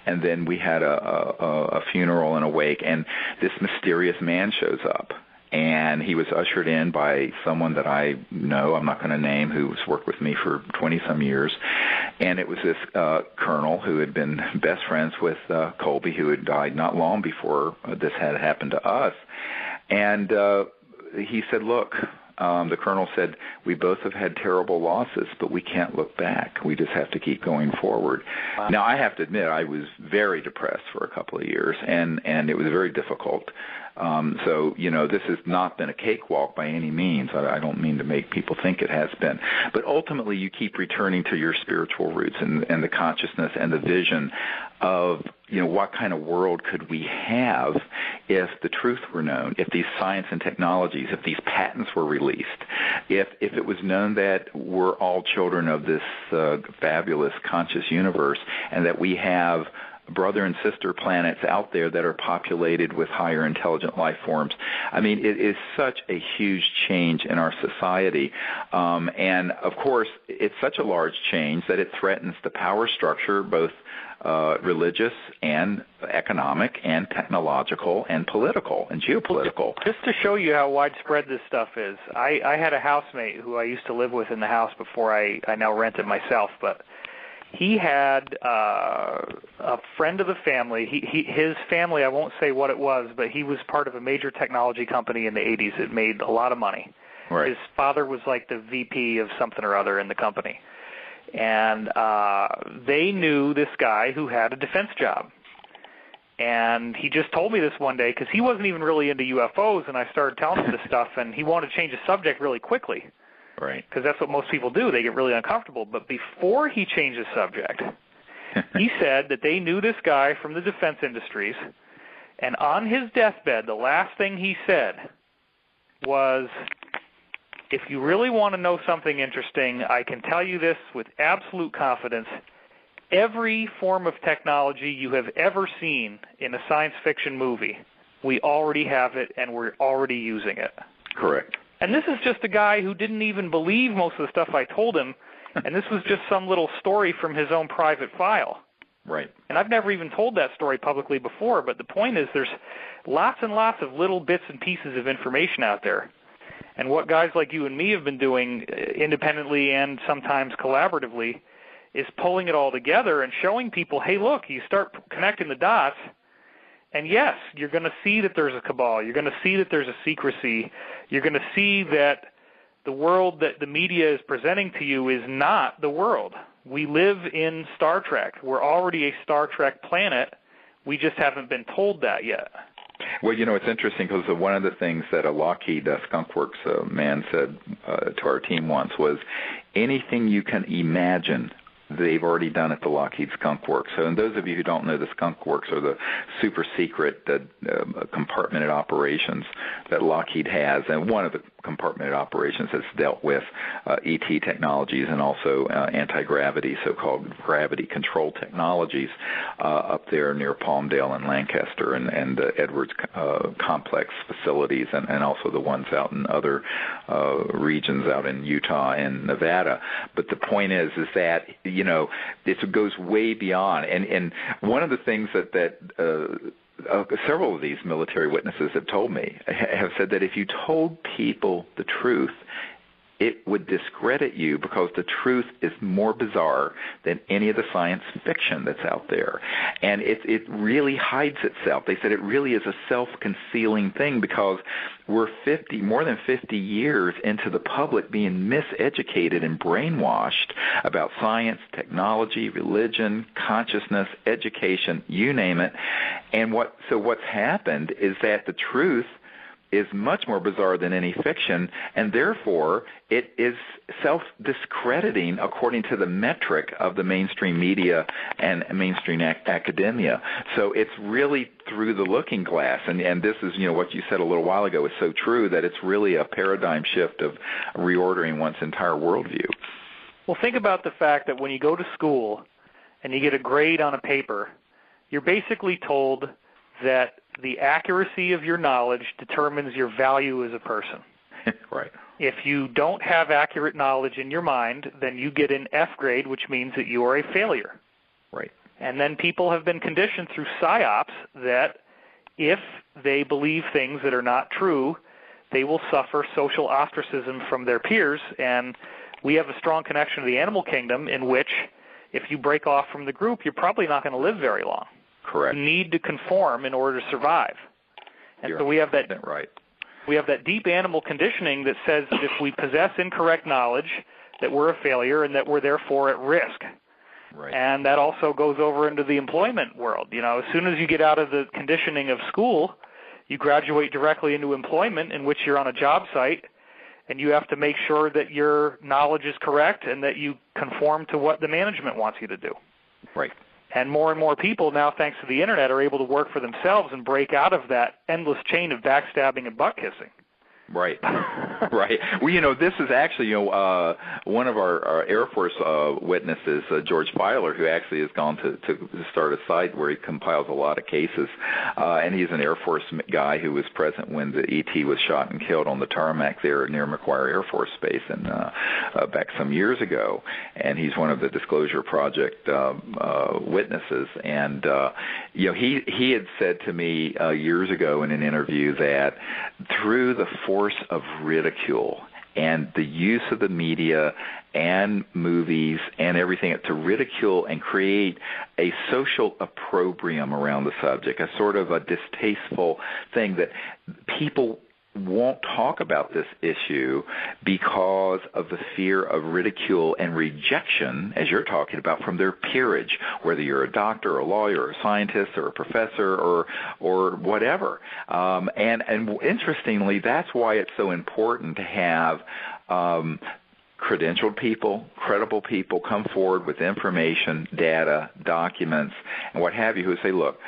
And then we had a funeral and a wake, and this mysterious man shows up. And he was ushered in by someone that I know, I'm not going to name, who's worked with me for 20-some years. And it was this colonel who had been best friends with Colby, who had died not long before this had happened to us. And he said, look, the colonel said, we both have had terrible losses, but we can't look back. We just have to keep going forward. Wow. Now, I have to admit, I was very depressed for a couple of years, and it was very difficult. So, this has not been a cakewalk by any means. I don't mean to make people think it has been. But ultimately, you keep returning to your spiritual roots and the consciousness and the vision of, what kind of world could we have if the truth were known, if these science and technologies, if these patents were released, if it was known that we're all children of this fabulous conscious universe and that we have brother and sister planets out there that are populated with higher intelligent life forms. I mean, it is such a huge change in our society. And, of course, it's such a large change that it threatens the power structure, both religious and economic and technological and political and geopolitical. Just to show you how widespread this stuff is, I had a housemate who I used to live with in the house before I now rented myself, but he had a friend of the family. His family, I won't say what it was, but he was part of a major technology company in the 80s. It made a lot of money. Right. His father was like the VP of something or other in the company. And they knew this guy who had a defense job. And he just told me this one day because he wasn't even really into UFOs, and I started telling him this stuff, and he wanted to change the subject really quickly. Right. Because that's what most people do. They get really uncomfortable. But before he changed the subject, he said that they knew this guy from the defense industries, and on his deathbed, the last thing he said was, if you really want to know something interesting, I can tell you this with absolute confidence. Every form of technology you have ever seen in a science fiction movie, we already have it, and we're already using it. Correct. And this is just a guy who didn't even believe most of the stuff I told him, and this was just some little story from his own private file. Right. And I've never even told that story publicly before, but the point is there's lots and lots of little bits and pieces of information out there. And what guys like you and me have been doing independently and sometimes collaboratively is pulling it all together and showing people, hey, look, you start connecting the dots, and yes, you're going to see that there's a cabal. You're going to see that there's a secrecy. You're going to see that the world that the media is presenting to you is not the world. We live in Star Trek. We're already a Star Trek planet. We just haven't been told that yet. Well, it's interesting because one of the things that a Lockheed Skunk Works man said to our team once was, anything you can imagine, they've already done at the Lockheed Skunk Works. So, and those of you who don't know, the Skunk Works are the super secret compartmented operations that Lockheed has, and one of the compartmented operations has dealt with ET technologies and also anti-gravity, so-called gravity control technologies up there near Palmdale and Lancaster and the Edwards complex facilities, and also the ones out in other regions out in Utah and Nevada. But the point is that it goes way beyond. And one of the things that several of these military witnesses have told me have said that if you told people the truth, it would discredit you because the truth is more bizarre than any of the science fiction that's out there. And it really hides itself. They said it really is a self-concealing thing because we're more than 50 years into the public being miseducated and brainwashed about science, technology, religion, consciousness, education, you name it. And what's happened is that the truth is much more bizarre than any fiction, and therefore it is self-discrediting according to the metric of the mainstream media and mainstream academia. So it's really through the looking glass, and this is, what you said a little while ago is so true, that it's really a paradigm shift of reordering one's entire worldview. Well, think about the fact that when you go to school and you get a grade on a paper, you're basically told that the accuracy of your knowledge determines your value as a person. Right. If you don't have accurate knowledge in your mind, then you get an F grade, which means that you are a failure. Right. And then people have been conditioned through psyops that if they believe things that are not true, they will suffer social ostracism from their peers. And we have a strong connection to the animal kingdom in which if you break off from the group, you're probably not going to live very long. Correct. You need to conform in order to survive. And You're so we have that. Right. We have that deep animal conditioning that says that if we possess incorrect knowledge, that we're a failure and that we're therefore at risk. Right. And that also goes over into the employment world. As soon as you get out of the conditioning of school, you graduate directly into employment in which you're on a job site, and you have to make sure that your knowledge is correct and that you conform to what the management wants you to do. Right. And more people now, thanks to the Internet, are able to work for themselves and break out of that endless chain of backstabbing and butt-kissing. Right, right. Well, this is actually, one of our Air Force witnesses, George Filer, who actually has gone to start a site where he compiles a lot of cases, and he's an Air Force guy who was present when the ET was shot and killed on the tarmac there near McGuire Air Force Base, and back some years ago. And he's one of the Disclosure Project witnesses, and he had said to me years ago in an interview that through the force of ridicule and the use of the media and movies and everything to ridicule and create a social opprobrium around the subject, a sort of a distasteful thing that people won't talk about this issue because of the fear of ridicule and rejection, as you're talking about, from their peerage, whether you're a doctor or a lawyer or a scientist or a professor or whatever. And interestingly, that's why it's so important to have credentialed people, credible people come forward with information, data, documents, and what have you, who say, look,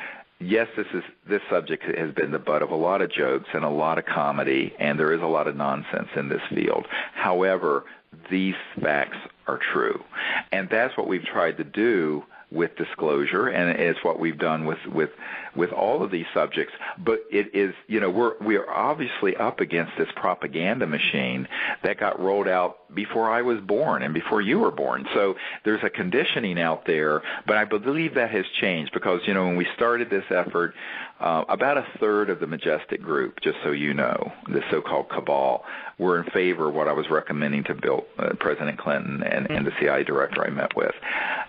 yes, this subject has been the butt of a lot of jokes and a lot of comedy, and there is a lot of nonsense in this field. However, these facts are true. And that's what we've tried to do with Disclosure, and it's what we've done with all of these subjects. But it is, we are obviously up against this propaganda machine that got rolled out before I was born and before you were born. So there's a conditioning out there, but I believe that has changed because, when we started this effort, about a third of the Majestic group, just so you know, the so-called cabal, were in favor of what I was recommending to President Clinton and the CIA director I met with.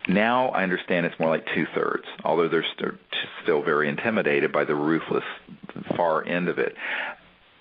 Now I understand it's more like two-thirds, although they're still very intimidated by the ruthless far end of it.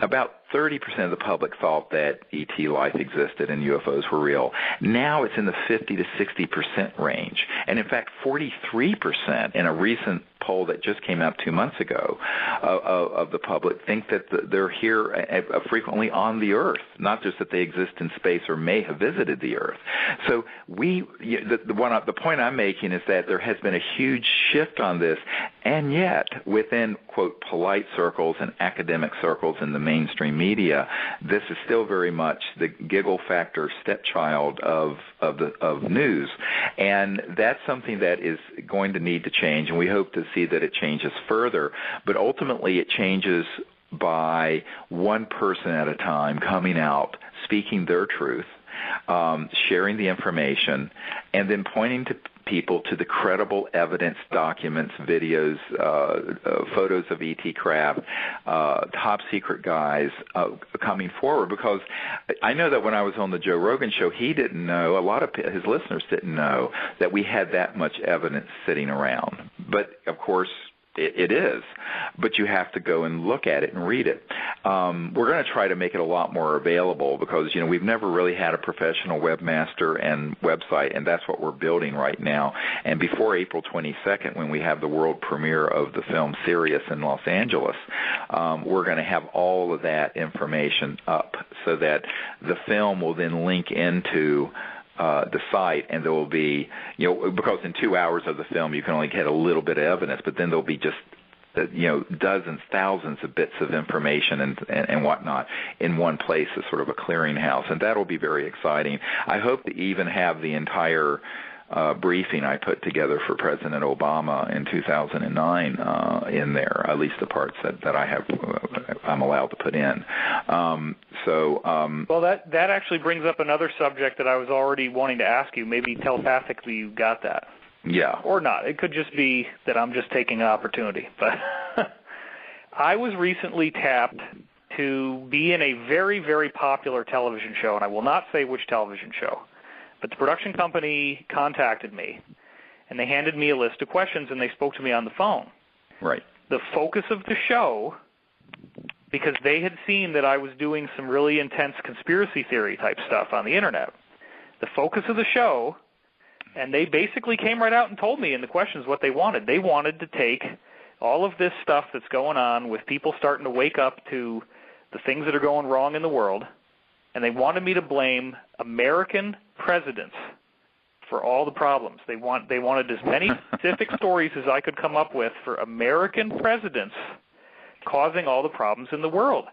About 30% of the public thought that ET life existed and UFOs were real. Now it's in the 50 to 60% range. And in fact, 43% in a recent poll that just came out 2 months ago of the public think that they're here frequently on the Earth, not just that they exist in space or may have visited the Earth. So the point I'm making is that there has been a huge shift on this, and yet within, quote, polite circles and academic circles in the mainstream media, this is still very much the giggle factor stepchild of news, and that's something that is going to need to change, and we hope to see that it changes further. But ultimately, it changes by one person at a time coming out, speaking their truth, sharing the information, and then pointing to people to the credible evidence, documents, videos, photos of ET craft, top secret guys coming forward. Because I know that when I was on the Joe Rogan show, he didn't know, a lot of his listeners didn't know that we had that much evidence sitting around. But, of course, it is, but you have to go and look at it and read it. We're going to try to make it a lot more available because, we've never really had a professional webmaster and website, and that's what we're building right now. And before April 22nd, when we have the world premiere of the film Sirius in Los Angeles, we're going to have all of that information up so that the film will then link into the site, and there will be, because in 2 hours of the film you can only get a little bit of evidence, but then there'll be just, dozens, thousands of bits of information and whatnot in one place as sort of a clearinghouse, and that'll be very exciting. I hope to even have the entire briefing I put together for President Obama in 2009 in there, at least the parts that I'm allowed to put in. Well, that actually brings up another subject that I was already wanting to ask you. Maybe telepathically you got that. Yeah. Or not. It could just be that I'm just taking an opportunity. But I was recently tapped to be in a very, very popular television show, and I will not say which television show. But the production company contacted me, and they handed me a list of questions, and they spoke to me on the phone. Right. The focus of the show because they had seen that I was doing some really intense conspiracy theory type stuff on the Internet. The focus of the show, and they basically came right out and told me in the questions what they wanted. They wanted to take all of this stuff that's going on with people starting to wake up to the things that are going wrong in the world, and they wanted me to blame American presidents for all the problems. They wanted as many specific stories as I could come up with for American presidents causing all the problems in the world.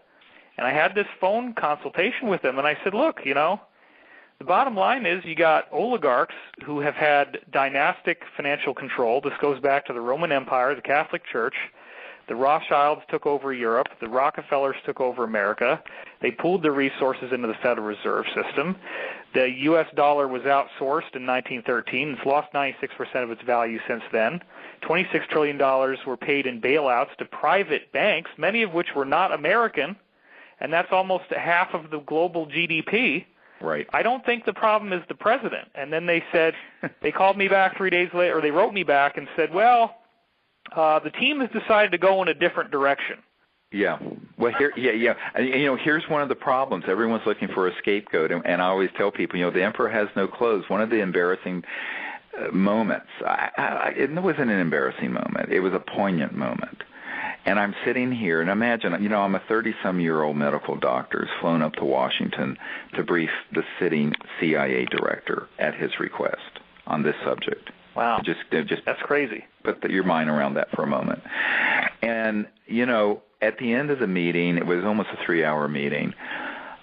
And I had this phone consultation with them, and I said, look, the bottom line is you got oligarchs who have had dynastic financial control. This goes back to the Roman Empire, the Catholic Church. The Rothschilds took over Europe. The Rockefellers took over America. They pooled their resources into the Federal Reserve System. The U.S. dollar was outsourced in 1913. It's lost 96% of its value since then. $26 trillion were paid in bailouts to private banks, many of which were not American, and that's almost half of the global GDP. Right. I don't think the problem is the president. And then they said, they called me back 3 days later, or they wrote me back and said, well, the team has decided to go in a different direction. Yeah. Well, here's one of the problems. Everyone's looking for a scapegoat, and I always tell people, the emperor has no clothes. One of the embarrassing moments, it wasn't an embarrassing moment. It was a poignant moment. And I'm sitting here, and imagine, I'm a 30-some-year-old medical doctor who's flown up to Washington to brief the sitting CIA director at his request on this subject. Wow. Just that's crazy. Put your mind around that for a moment. And, at the end of the meeting, it was almost a 3-hour meeting,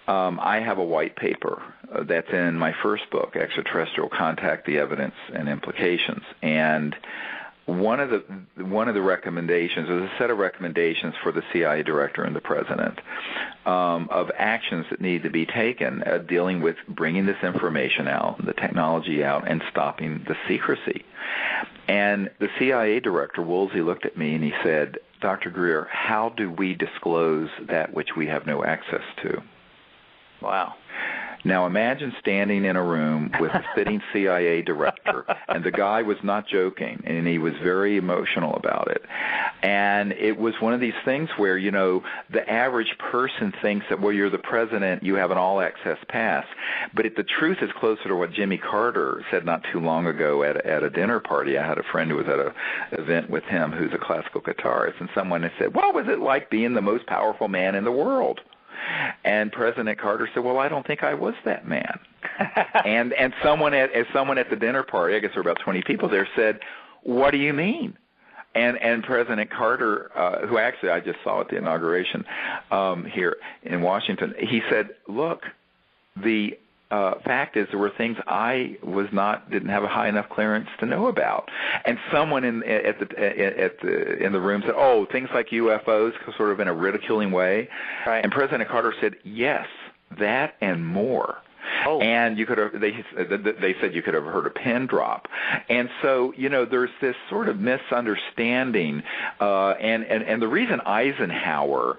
I have a white paper that's in my first book, Extraterrestrial Contact, The Evidence and Implications. And one of the recommendations, there's a set of recommendations for the CIA director and the president of actions that need to be taken dealing with bringing this information out, the technology out, and stopping the secrecy. And the CIA director, Woolsey, looked at me and he said, Dr. Greer, how do we disclose that which we have no access to? Wow. Now imagine standing in a room with a sitting CIA director, and the guy was not joking, and he was very emotional about it. And it was one of these things where, the average person thinks that, well, you're the president, you have an all-access pass. But the truth is closer to what Jimmy Carter said not too long ago at a dinner party. I had a friend who was at an event with him who's a classical guitarist, and someone had said, what was it like being the most powerful man in the world? And President Carter said, well, I don't think I was that man. and someone at the dinner party, I guess there were about 20 people there, said, what do you mean? And President Carter, who actually I just saw at the inauguration here in Washington, he said, look, the fact is there were things I didn't have a high enough clearance to know about. And someone in the room said, oh, things like UFOs, sort of in a ridiculing way. Right. And President Carter said, yes, that and more. Oh. And they said you could have heard a pin drop. And so, there's this sort of misunderstanding. And the reason Eisenhower,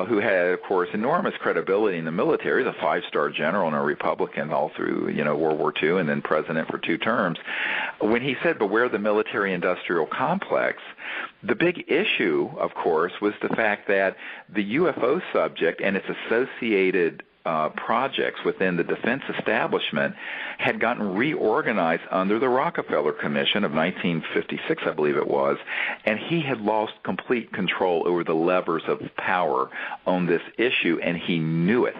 who had, of course, enormous credibility in the military, he's a 5-star general and a Republican all through, World War II, and then president for 2 terms, when he said, beware the military-industrial complex, the big issue, of course, was the fact that the UFO subject and its associated projects within the defense establishment had gotten reorganized under the Rockefeller Commission of 1956, I believe it was, and he had lost complete control over the levers of power on this issue, and he knew it.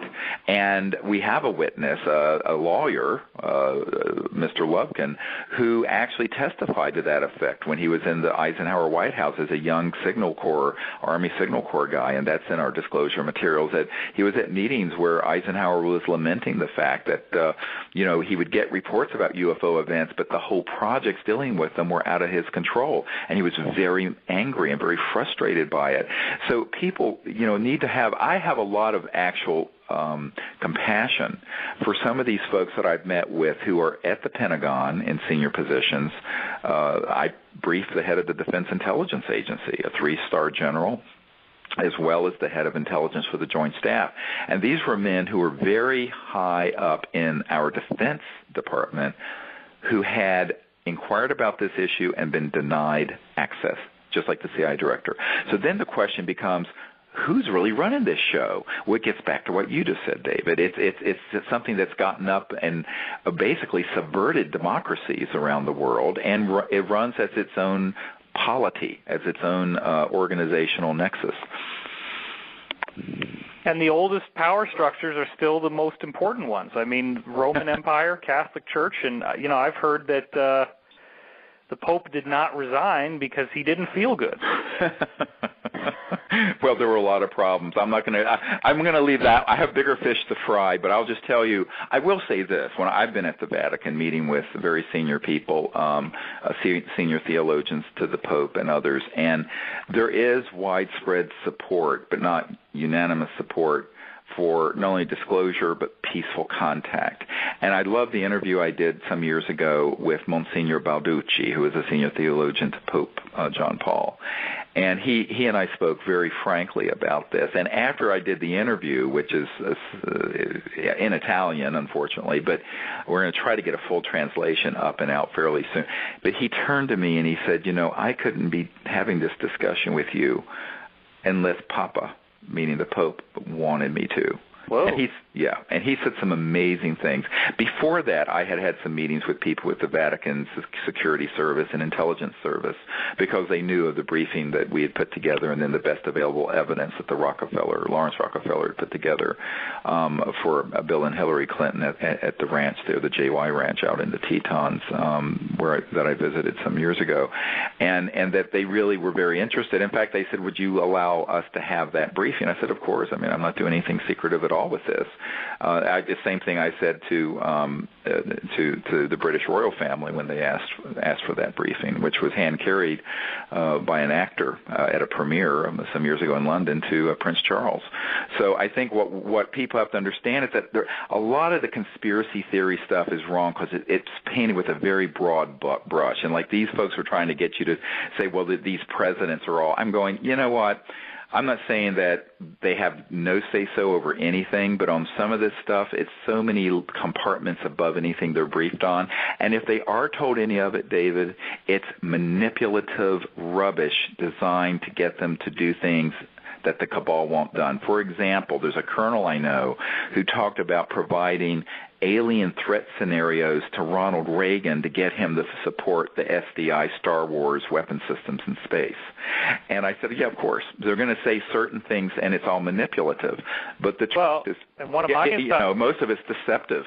And we have a witness, a lawyer, Mr. Lubkin, who actually testified to that effect when he was in the Eisenhower White House as a young Army Signal Corps guy, and that's in our disclosure materials, that he was at meetings where Eisenhower was lamenting the fact that, he would get reports about UFO events, but the whole projects dealing with them were out of his control. And he was very angry and very frustrated by it. So people, need to have, I have a lot of actual compassion for some of these folks that I've met with who are at the Pentagon in senior positions. I briefed the head of the Defense Intelligence Agency, a 3-star general, as well as the head of intelligence for the Joint Staff. And these were men who were very high up in our Defense Department who had inquired about this issue and been denied access, just like the CIA director. So then the question becomes, who's really running this show? Well, it gets back to what you just said, David. It's something that's gotten up and basically subverted democracies around the world, and it runs as its own polity, as its own organizational nexus. And the oldest power structures are still the most important ones. I mean, Roman Empire, Catholic Church, and I've heard that the Pope did not resign because he didn't feel good. Well, there were a lot of problems. I'm going to leave that. I have bigger fish to fry, but I'll just tell you, I will say this. When I've been at the Vatican meeting with very senior people, senior theologians to the Pope and others, and there is widespread support, but not unanimous support, for not only disclosure but peaceful contact. And I love the interview I did some years ago with Monsignor Balducci, who is a senior theologian to Pope John Paul. And he and I spoke very frankly about this. And after I did the interview, which is in Italian, unfortunately, but we're going to try to get a full translation up and out fairly soon. But he turned to me and he said, I couldn't be having this discussion with you unless Papa, meaning the Pope, wanted me to. Whoa. And he said some amazing things. Before that, I had some meetings with people with the Vatican's security service and intelligence service because they knew of the briefing that we had put together and then the best available evidence that Lawrence Rockefeller had put together for Bill and Hillary Clinton at the ranch there, the JY Ranch out in the Tetons, that I visited some years ago, and that they really were very interested. In fact, they said, "Would you allow us to have that briefing?" I said, "Of course. I mean, I'm not doing anything secretive at all with this." The same thing I said to the British royal family when they asked for that briefing, which was hand carried by an actor at a premiere some years ago in London to Prince Charles. So I think what people have to understand is that a lot of the conspiracy theory stuff is wrong because it's painted with a very broad brush, and like these folks were trying to get you to say, well, these presidents are all. I'm going, you know what? I'm not saying that they have no say-so over anything, but on some of this stuff, it's so many compartments above anything they're briefed on. And if they are told any of it, David, it's manipulative rubbish designed to get them to do things that the cabal want done. For example, there's a colonel I know who talked about providing alien threat scenarios to Ronald Reagan to get him to support the SDI Star Wars weapon systems in space. And I said, yeah, of course. They're going to say certain things, and it's all manipulative. But the truth is, and one of my most of it's deceptive.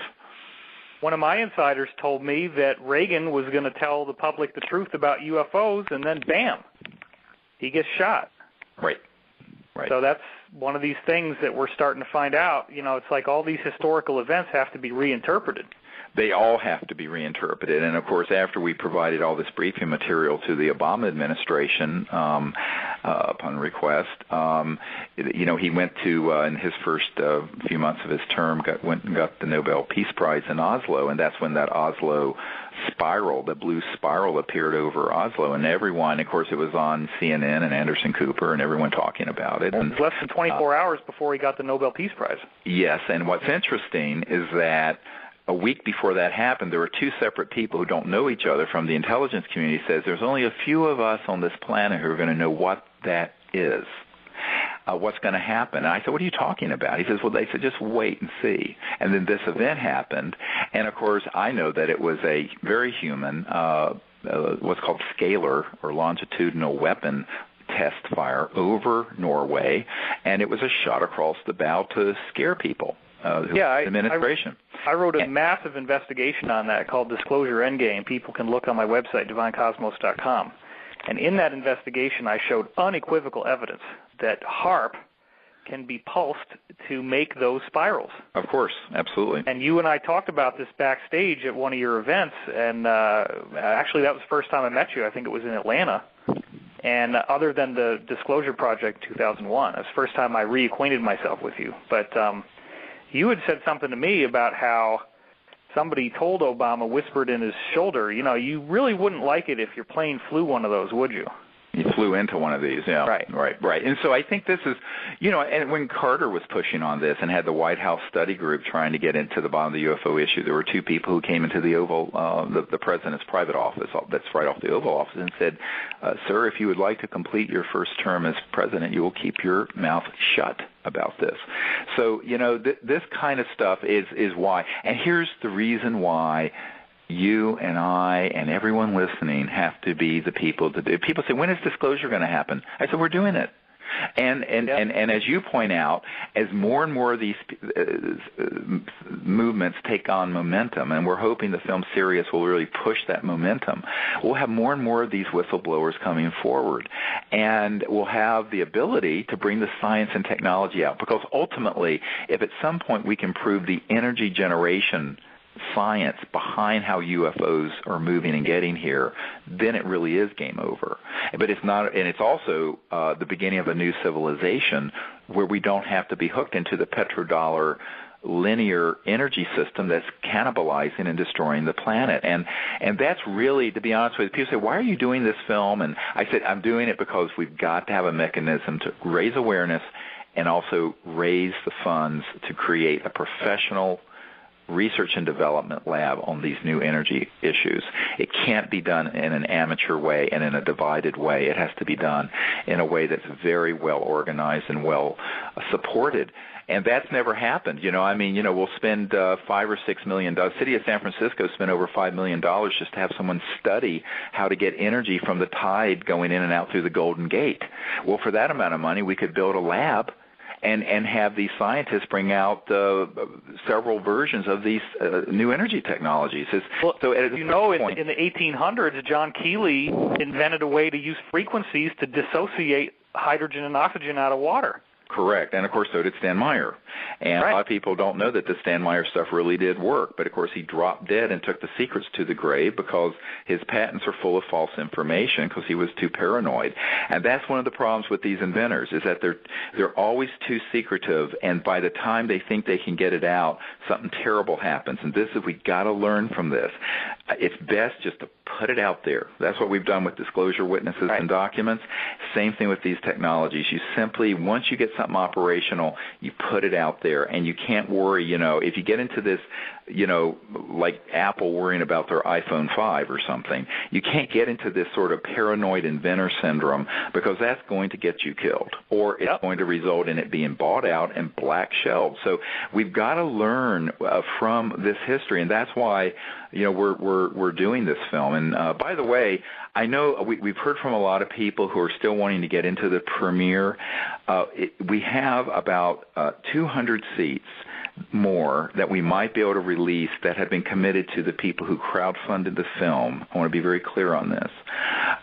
One of my insiders told me that Reagan was going to tell the public the truth about UFOs, and then bam, he gets shot. Right. So that's one of these things that we're starting to find out. It's like all these historical events have to be reinterpreted. They all have to be reinterpreted. And, of course, after we provided all this briefing material to the Obama administration upon request, he went to, in his first few months of his term, went and got the Nobel Peace Prize in Oslo, and that's when that Oslo spiral, the blue spiral, appeared over Oslo, and everyone, of course, it was on CNN and Anderson Cooper and everyone talking about it. And less than 24 hours before he got the Nobel Peace Prize. Yes, and what's interesting is that a week before that happened, there were two separate people who don't know each other from the intelligence community says there's only a few of us on this planet who are going to know what that is. What's going to happen? And I said, what are you talking about? He says, well, they said, just wait and see. And then this event happened. And, of course, I know that it was a very human, what's called scalar or longitudinal weapon test fire over Norway. And it was a shot across the bow to scare people. Administration. I wrote a massive investigation on that called Disclosure Endgame. People can look on my website, divinecosmos.com. And in that investigation, I showed unequivocal evidence that HAARP can be pulsed to make those spirals. Of course, absolutely. And you and I talked about this backstage at one of your events, and actually that was the first time I met you. I think it was in Atlanta. And other than the Disclosure Project 2001, that's the first time I reacquainted myself with you. But you had said something to me about how somebody told Obama, whispered in his shoulder, you really wouldn't like it if your plane flew one of those, would you? You flew into one of these, yeah. Right. And so I think this is, and when Carter was pushing on this and had the White House study group trying to get into the bottom of the UFO issue, there were two people who came into the Oval, the president's private office, that's right off the Oval Office, and said, sir, if you would like to complete your first term as president, you will keep your mouth shut about this. So, this kind of stuff is why. And here's the reason why you and I and everyone listening have to be the people to do. People say, when is disclosure going to happen? I said, we're doing it. And as you point out, as more and more of these movements take on momentum, and we're hoping the film Sirius will really push that momentum, we'll have more and more of these whistleblowers coming forward. And we'll have the ability to bring the science and technology out. Because ultimately, if at some point we can prove the energy generation science behind how UFOs are moving and getting here, then it really is game over. But it's not, and it's also the beginning of a new civilization where we don't have to be hooked into the petrodollar linear energy system that's cannibalizing and destroying the planet. And that's really, to be honest with you, people say, why are you doing this film? And I said, I'm doing it because we've got to have a mechanism to raise awareness and also raise the funds to create a professional research and development lab on these new energy issues. It can't be done in an amateur way and in a divided way. It has to be done in a way that's very well organized and well supported. And that's never happened. We'll spend $5 or $6 million. The city of San Francisco spent over $5 million just to have someone study how to get energy from the tide going in and out through the Golden Gate. Well, for that amount of money, we could build a lab and have these scientists bring out several versions of these new energy technologies. In the 1800s, John Keeley invented a way to use frequencies to dissociate hydrogen and oxygen out of water. Correct. And, of course, so did Stan Meyer. And a lot of people don't know that the Stan Meyer stuff really did work. But, of course, he dropped dead and took the secrets to the grave because his patents are full of false information because he was too paranoid. And that's one of the problems with these inventors is that they're always too secretive. And by the time they think they can get it out, something terrible happens. And we've got to learn from this. It's best just to put it out there. That's what we've done with disclosure witnesses and documents. Same thing with these technologies. You simply, once you get something operational, you put it out there, and you can't worry, if you get into this, like Apple worrying about their iPhone 5 or something, you can't get into this sort of paranoid inventor syndrome because that's going to get you killed, or it's going to result in it being bought out and black shelved. So we've got to learn from this history, and that's why we're doing this film. And by the way, I know we've heard from a lot of people who are still wanting to get into the premiere. We have about 200 seats more that we might be able to release that have been committed to the people who crowdfunded the film. I want to be very clear on this.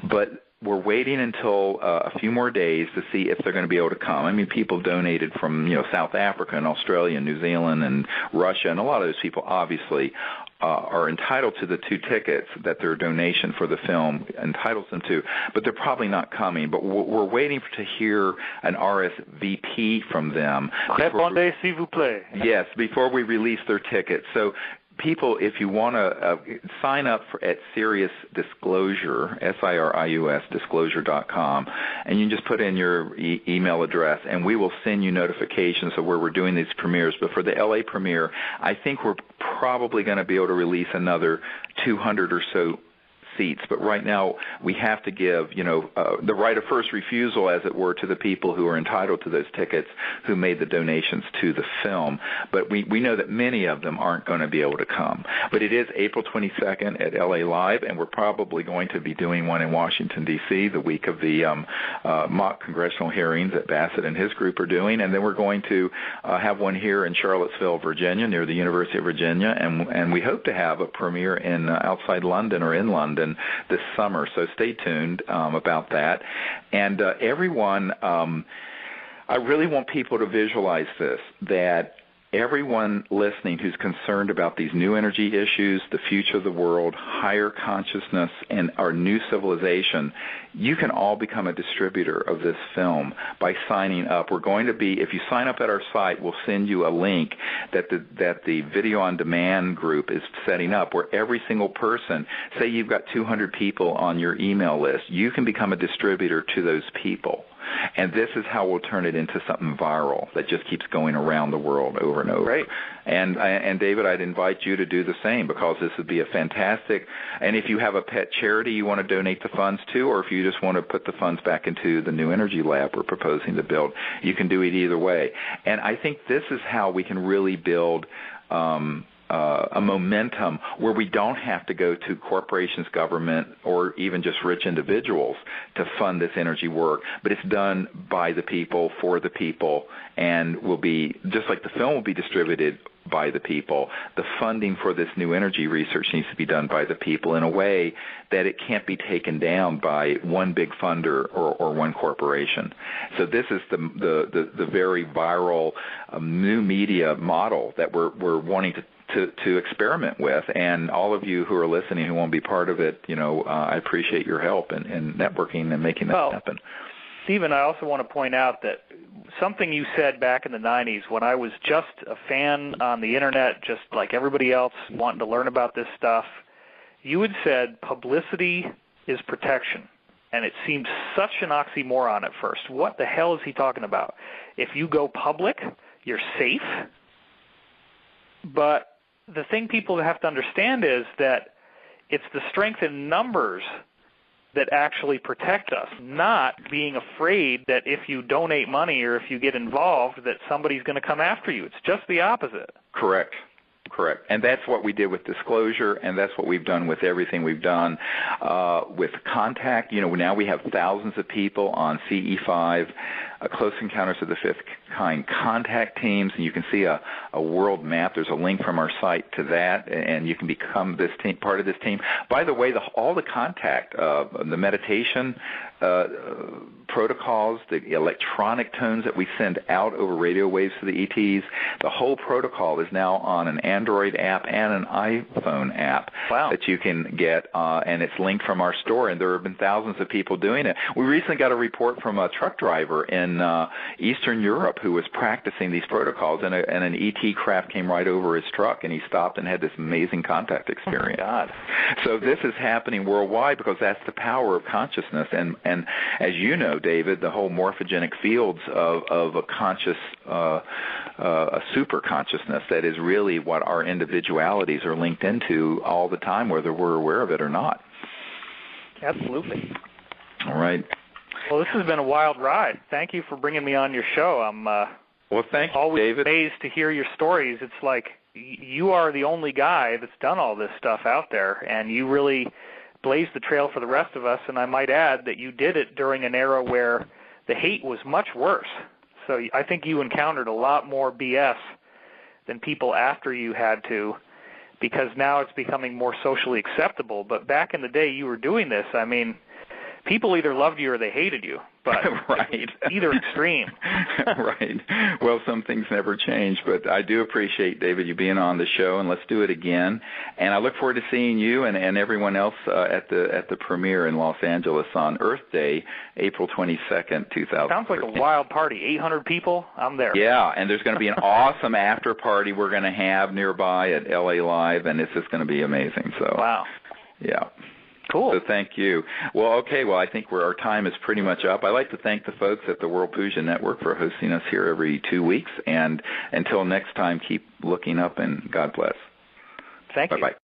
But we're waiting until a few more days to see if they're going to be able to come. I mean, people donated from South Africa and Australia and New Zealand and Russia, and a lot of those people obviously are entitled to the 2 tickets that their donation for the film entitles them to, but they're probably not coming. But we're waiting to hear an RSVP from them. Répondez, s'il vous plaît. Yes, before we release their tickets. So people, if you want to sign up at Sirius Disclosure, SIRIUS, disclosure.com, and you can just put in your email address, and we will send you notifications of where we're doing these premieres. But for the LA premiere, I think we're probably going to be able to release another 200 or so seats, but right now we have to give, the right of first refusal, as it were, to the people who are entitled to those tickets who made the donations to the film. But we know that many of them aren't going to be able to come. But it is April 22nd at LA Live, and we're probably going to be doing one in Washington, D.C. the week of the mock congressional hearings that Bassett and his group are doing, and then we're going to have one here in Charlottesville, Virginia, near the University of Virginia, and we hope to have a premiere in outside London or in London this summer. So stay tuned about that. And everyone, I really want people to visualize this, that everyone listening who's concerned about these new energy issues, the future of the world, higher consciousness, and our new civilization, you can all become a distributor of this film by signing up. We're going to be, if you sign up at our site, we'll send you a link that the Video on Demand group is setting up, where every single person, say you've got 200 people on your email list, you can become a distributor to those people. And this is how we'll turn it into something viral that just keeps going around the world over and over. Right. And David, I'd invite you to do the same, because this would be a fantastic, and if you have a pet charity you want to donate the funds to, or if you just want to put the funds back into the new energy lab we're proposing to build, you can do it either way. And I think this is how we can really build a momentum where we don't have to go to corporations, government, or even just rich individuals to fund this energy work, but it's done by the people, for the people, and will be, just like the film will be distributed by the people, the funding for this new energy research needs to be done by the people in a way that it can't be taken down by one big funder or one corporation. So this is the very viral new media model that we're wanting to experiment with, and all of you who are listening who won't be part of it, I appreciate your help in networking and making that happen. Stephen, I also want to point out that something you said back in the 90s when I was just a fan on the Internet, just like everybody else wanting to learn about this stuff, you had said publicity is protection. And it seemed such an oxymoron at first. What the hell is he talking about? If you go public, you're safe. But the thing people have to understand is that it's the strength in numbers that actually protect us, not being afraid that if you donate money or if you get involved that somebody's going to come after you. It's just the opposite. Correct. And that's what we did with disclosure, and that's what we've done with everything we've done with contact. Now we have thousands of people on CE5, Close Encounters of the Fifth Kind contact teams, and you can see a world map. There's a link from our site to that, and you can become this team, part of this team. By the way, all the contact, the meditation protocols, the electronic tones that we send out over radio waves to the ETs, the whole protocol is now on an Android app and an iPhone app that you can get, and it's linked from our store, and there have been thousands of people doing it. We recently got a report from a truck driver in Eastern Europe who was practicing these protocols, and an ET craft came right over his truck, and he stopped and had this amazing contact experience. Oh my God. So this is happening worldwide because that's the power of consciousness, and as you know, David, the whole morphogenic fields of a conscious, a super consciousness that is really what our individualities are linked into all the time, whether we're aware of it or not. Absolutely. All right. Well, this has been a wild ride. Thank you for bringing me on your show. I'm thank you, always David. amazed to hear your stories. It's like you are the only guy that's done all this stuff out there, and you really blazed the trail for the rest of us, and I might add that you did it during an era where the hate was much worse. So I think you encountered a lot more BS than people after you had to, because now it's becoming more socially acceptable. But back in the day you were doing this, I mean, people either loved you or they hated you, but right. Either extreme. Right. Well, some things never change, but I do appreciate, David, you being on the show, and let's do it again. And I look forward to seeing you and everyone else at the premiere in Los Angeles on Earth Day, April 22nd, 2000. Sounds like a wild party. 800 people? I'm there. Yeah, and there's going to be an awesome after party we're going to have nearby at LA Live, and it's just going to be amazing. So. Wow. Yeah. Cool. So thank you. Well, okay. Well, I think our time is pretty much up. I'd like to thank the folks at the World Puja Network for hosting us here every 2 weeks. And until next time, keep looking up, and God bless. Thank you. Bye-bye.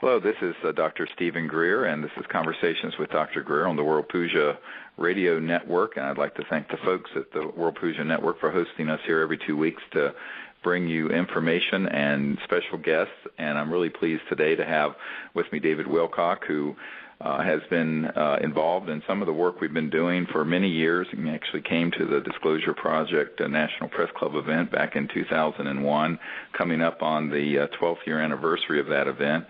Hello, this is Dr. Stephen Greer, and this is Conversations with Dr. Greer on the World Puja Radio Network. And I'd like to thank the folks at the World Puja Network for hosting us here every 2 weeks to bring you information and special guests. And I'm really pleased today to have with me David Wilcock, who has been involved in some of the work we've been doing for many years. He actually came to the Disclosure Project National Press Club event back in 2001, coming up on the 12th year anniversary of that event.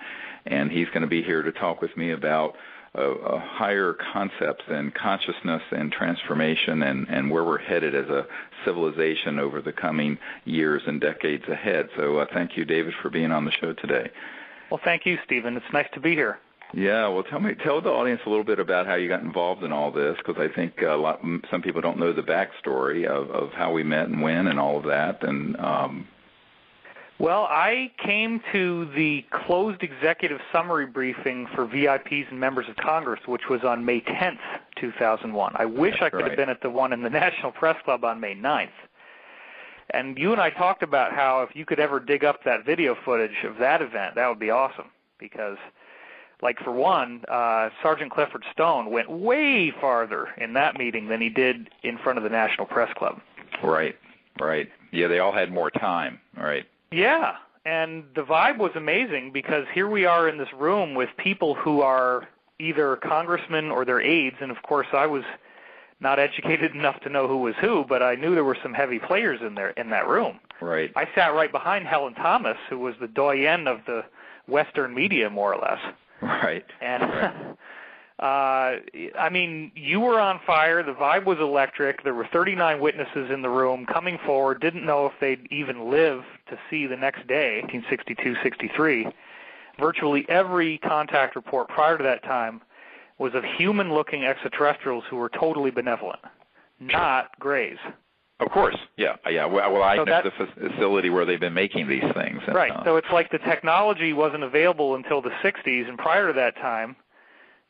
And he's going to be here to talk with me about higher concepts and consciousness and transformation and where we're headed as a civilization over the coming years and decades ahead. So thank you, David, for being on the show today. Well, thank you, Stephen. It's nice to be here. Yeah, well, tell the audience a little bit about how you got involved in all this, because I think some people don't know the backstory of how we met and when and all of that. And well, I came to the closed executive summary briefing for VIPs and members of Congress, which was on May 10th, 2001. I wish I could have been at the one in the National Press Club on May 9th. And you and I talked about how if you could ever dig up that video footage of that event, that would be awesome, because like, for one, Sergeant Clifford Stone went way farther in that meeting than he did in front of the National Press Club. Right. Yeah, they all had more time, right. Yeah, and the vibe was amazing because here we are in this room with people who are either congressmen or their aides, and of course I was not educated enough to know who was who, but I knew there were some heavy players in that room. Right. I sat right behind Helen Thomas, who was the doyen of the Western media, more or less. Right. And, I mean, you were on fire. The vibe was electric. There were 39 witnesses in the room coming forward, didn't know if they'd even live to see the next day, 1962-63. Virtually every contact report prior to that time was of human-looking extraterrestrials who were totally benevolent, not Greys. Of course, yeah. Well, I know the facility where they've been making these things. And, right, so it's like the technology wasn't available until the 60s, and prior to that time,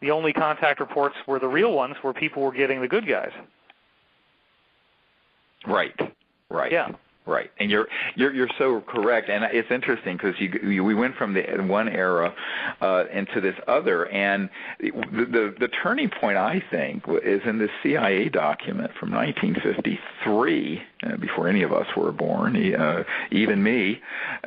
the only contact reports were the real ones where people were getting the good guys. Right. Yeah. Right, and you're so correct, and it's interesting because we went from the one era into this other, and the turning point, I think, is in this CIA document from 1953, before any of us were born, even me,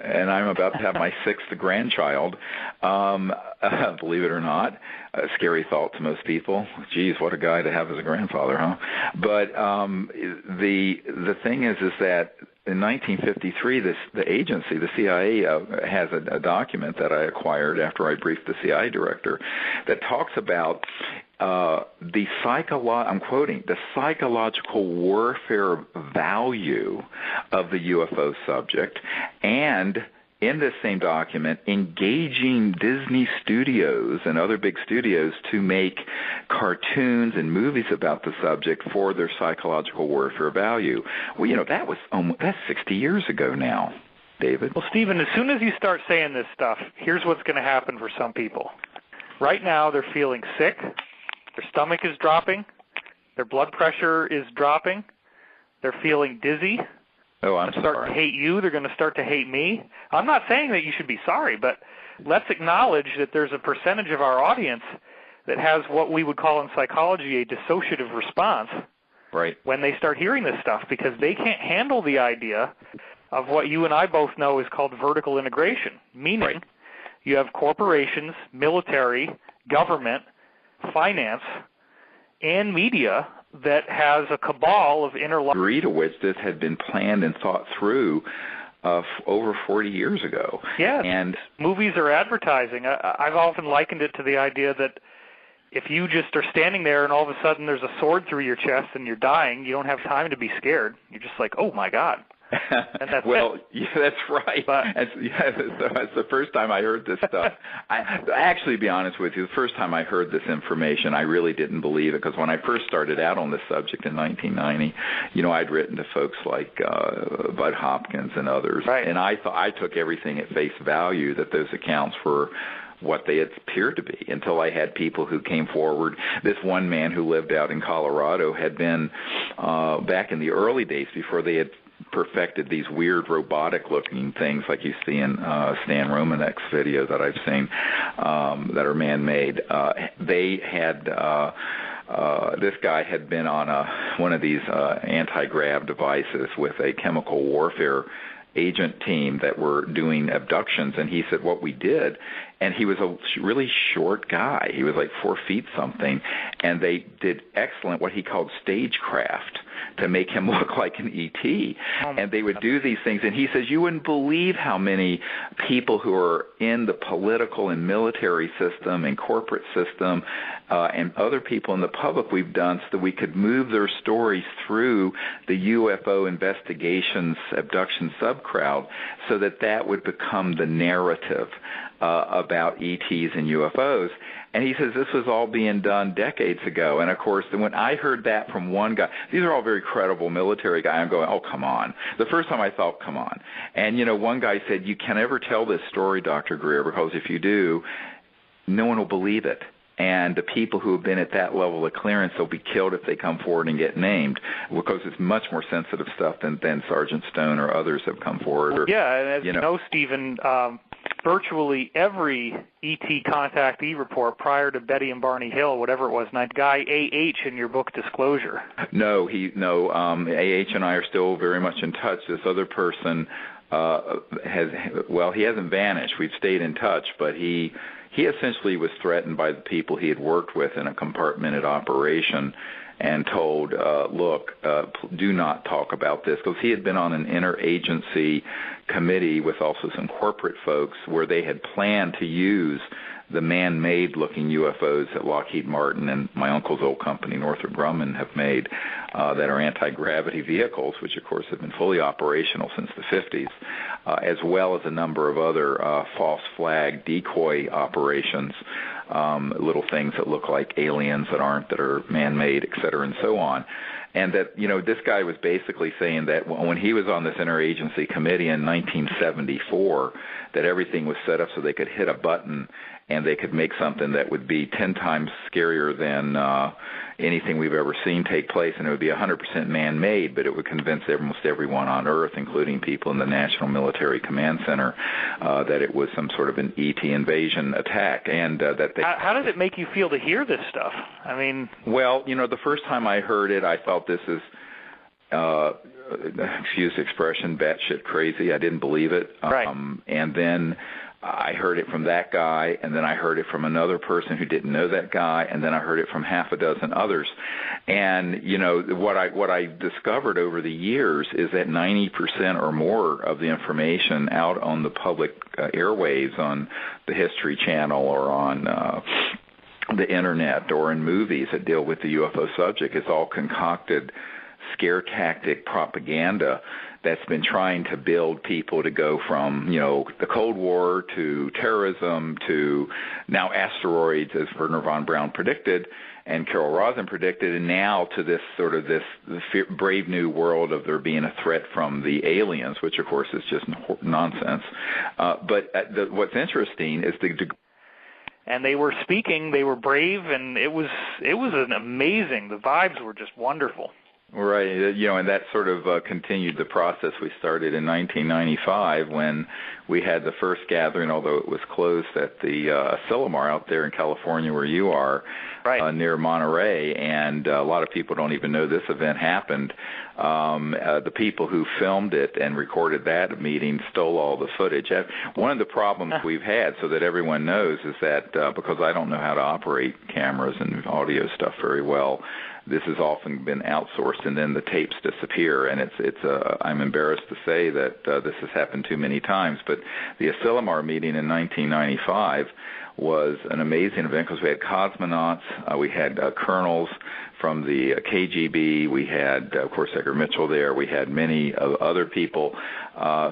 and I'm about to have my sixth grandchild, believe it or not. A scary thought to most people. Geez, what a guy to have as a grandfather, huh? But the thing is that in 1953, the agency, the CIA, has a document that I acquired after I briefed the CIA director that talks about I'm quoting, the psychological warfare value of the UFO subject, and in this same document, engaging Disney Studios and other big studios to make cartoons and movies about the subject for their psychological warfare value. Well, that's 60 years ago now, David. Well, Stephen, as soon as you start saying this stuff, here's what's going to happen for some people. Right now, they're feeling sick, their stomach is dropping, their blood pressure is dropping, they're feeling dizzy. Oh, I'm sorry. They're starting to hate you. They're going to start to hate me. I'm not saying that you should be sorry, but let's acknowledge that there's a percentage of our audience that has what we would call in psychology a dissociative response when they start hearing this stuff, because they can't handle the idea of what you and I both know is called vertical integration, meaning you have corporations, military, government, finance, and media that has a cabal of interlocking. Degree to which this had been planned and thought through over 40 years ago. Yes, and movies are advertising. I've often likened it to the idea that if you just are standing there and all of a sudden there's a sword through your chest and you're dying, you don't have time to be scared. You're just like, oh, my God. And that's well, yeah, that's right. That's the first time I heard this stuff. Actually, to be honest with you, the first time I heard this information, I really didn't believe it, because when I first started out on this subject in 1990, I'd written to folks like Bud Hopkins and others, and I took everything at face value that those accounts were what they appeared to be, until I had people who came forward. This one man who lived out in Colorado had been, back in the early days before they had perfected these weird robotic-looking things like you see in Stan Romanek's video that I've seen that are man-made. They had this guy had been on one of these anti-grav devices with a chemical warfare agent team that were doing abductions, and he said what we did and he was a really short guy. He was like 4 feet something, and they did excellent what he called stagecraft to make him look like an E.T. And they would do these things, and he says, you wouldn't believe how many people who are in the political and military system and corporate system and other people in the public we've done so that we could move their stories through the UFO investigations abduction subcrowd so that that would become the narrative about ETs and UFOs. And he says this was all being done decades ago. And, of course, when I heard that from one guy, these are all very credible military guys, I'm going, oh, come on. The first time I thought, come on. And, one guy said, you can never tell this story, Dr. Greer, because if you do, no one will believe it. And the people who have been at that level of clearance will be killed if they come forward and get named, because it's much more sensitive stuff than Sergeant Stone or others have come forward. Or, as you know, Stephen, virtually every ET contactee report prior to Betty and Barney Hill, whatever it was, guy A.H. in your book Disclosure. No, A.H. and I are still very much in touch. This other person he hasn't vanished. We've stayed in touch, but he essentially was threatened by the people he had worked with in a compartmented operation and told, look, do not talk about this, because he had been on an interagency committee with also some corporate folks where they had planned to use the man-made looking UFOs that Lockheed Martin and my uncle's old company, Northrop Grumman, have made that are anti-gravity vehicles, which, of course, have been fully operational since the 50s, as well as a number of other false flag decoy operations, little things that look like aliens that aren't, that are man-made, et cetera, and so on. And that, this guy was basically saying that when he was on this interagency committee in 1974, that everything was set up so they could hit a button and they could make something that would be 10 times scarier than anything we've ever seen take place, and it would be 100% man-made, but it would convince almost everyone on Earth, including people in the National Military Command Center, that it was some sort of an ET invasion attack. And that they. How does it make you feel to hear this stuff? I mean, well, the first time I heard it, I thought this is, excuse the expression, batshit crazy. I didn't believe it. Right. And then I heard it from that guy, and then I heard it from another person who didn't know that guy, and then I heard it from half a dozen others. And, what I discovered over the years is that 90% or more of the information out on the public airwaves, on the History Channel or on the Internet or in movies that deal with the UFO subject, is all concocted scare tactic propaganda that's been trying to build people to go from, the Cold War to terrorism to now asteroids, as Wernher von Braun predicted and Carol Rosin predicted, and now to this sort of this brave new world of there being a threat from the aliens, which of course is just nonsense. But what's interesting is and they were speaking, they were brave, and it was an amazing. The vibes were just wonderful. Right, and that sort of continued the process we started in 1995 when we had the first gathering, although it was closed, at the Asilomar out there in California where you are, right. Near Monterey, and a lot of people don't even know this event happened. The people who filmed it and recorded that meeting stole all the footage. One of the problems we've had, so that everyone knows, is that because I don't know how to operate cameras and audio stuff very well, this has often been outsourced, and then the tapes disappear. And I'm embarrassed to say that this has happened too many times. But the Asilomar meeting in 1995 was an amazing event because we had cosmonauts, we had colonels from the KGB, we had, of course, Edgar Mitchell there, we had many other people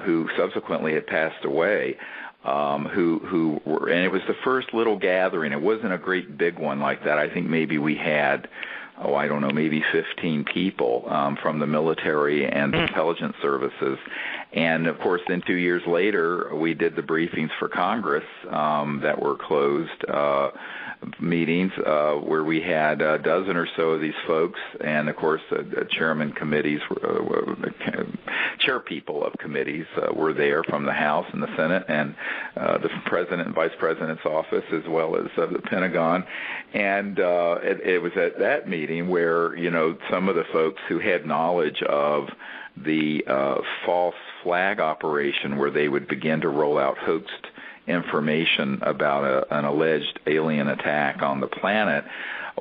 who subsequently had passed away. Who were, and it was the first little gathering. It wasn't a great big one like that. I think maybe we had, maybe 15 people from the military and intelligence services. And, of course, then 2 years later, we did the briefings for Congress that were closed meetings where we had a dozen or so of these folks, and, of course, chairman committees, chair people of committees were there from the House and the Senate and the President and Vice President's office, as well as the Pentagon. And it was at that meeting where, some of the folks who had knowledge of the false flag operation where they would begin to roll out hoaxed information about an alleged alien attack on the planet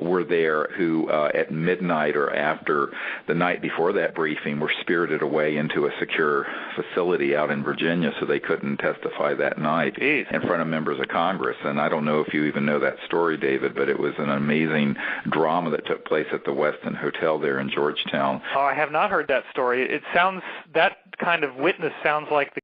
were there who at midnight or after the night before that briefing were spirited away into a secure facility out in Virginia so they couldn't testify that night in front of members of Congress. And I don't know if you even know that story, David, but it was an amazing drama that took place at the Westin Hotel there in Georgetown. Oh, I have not heard that story. It sounds, that kind of witness sounds like the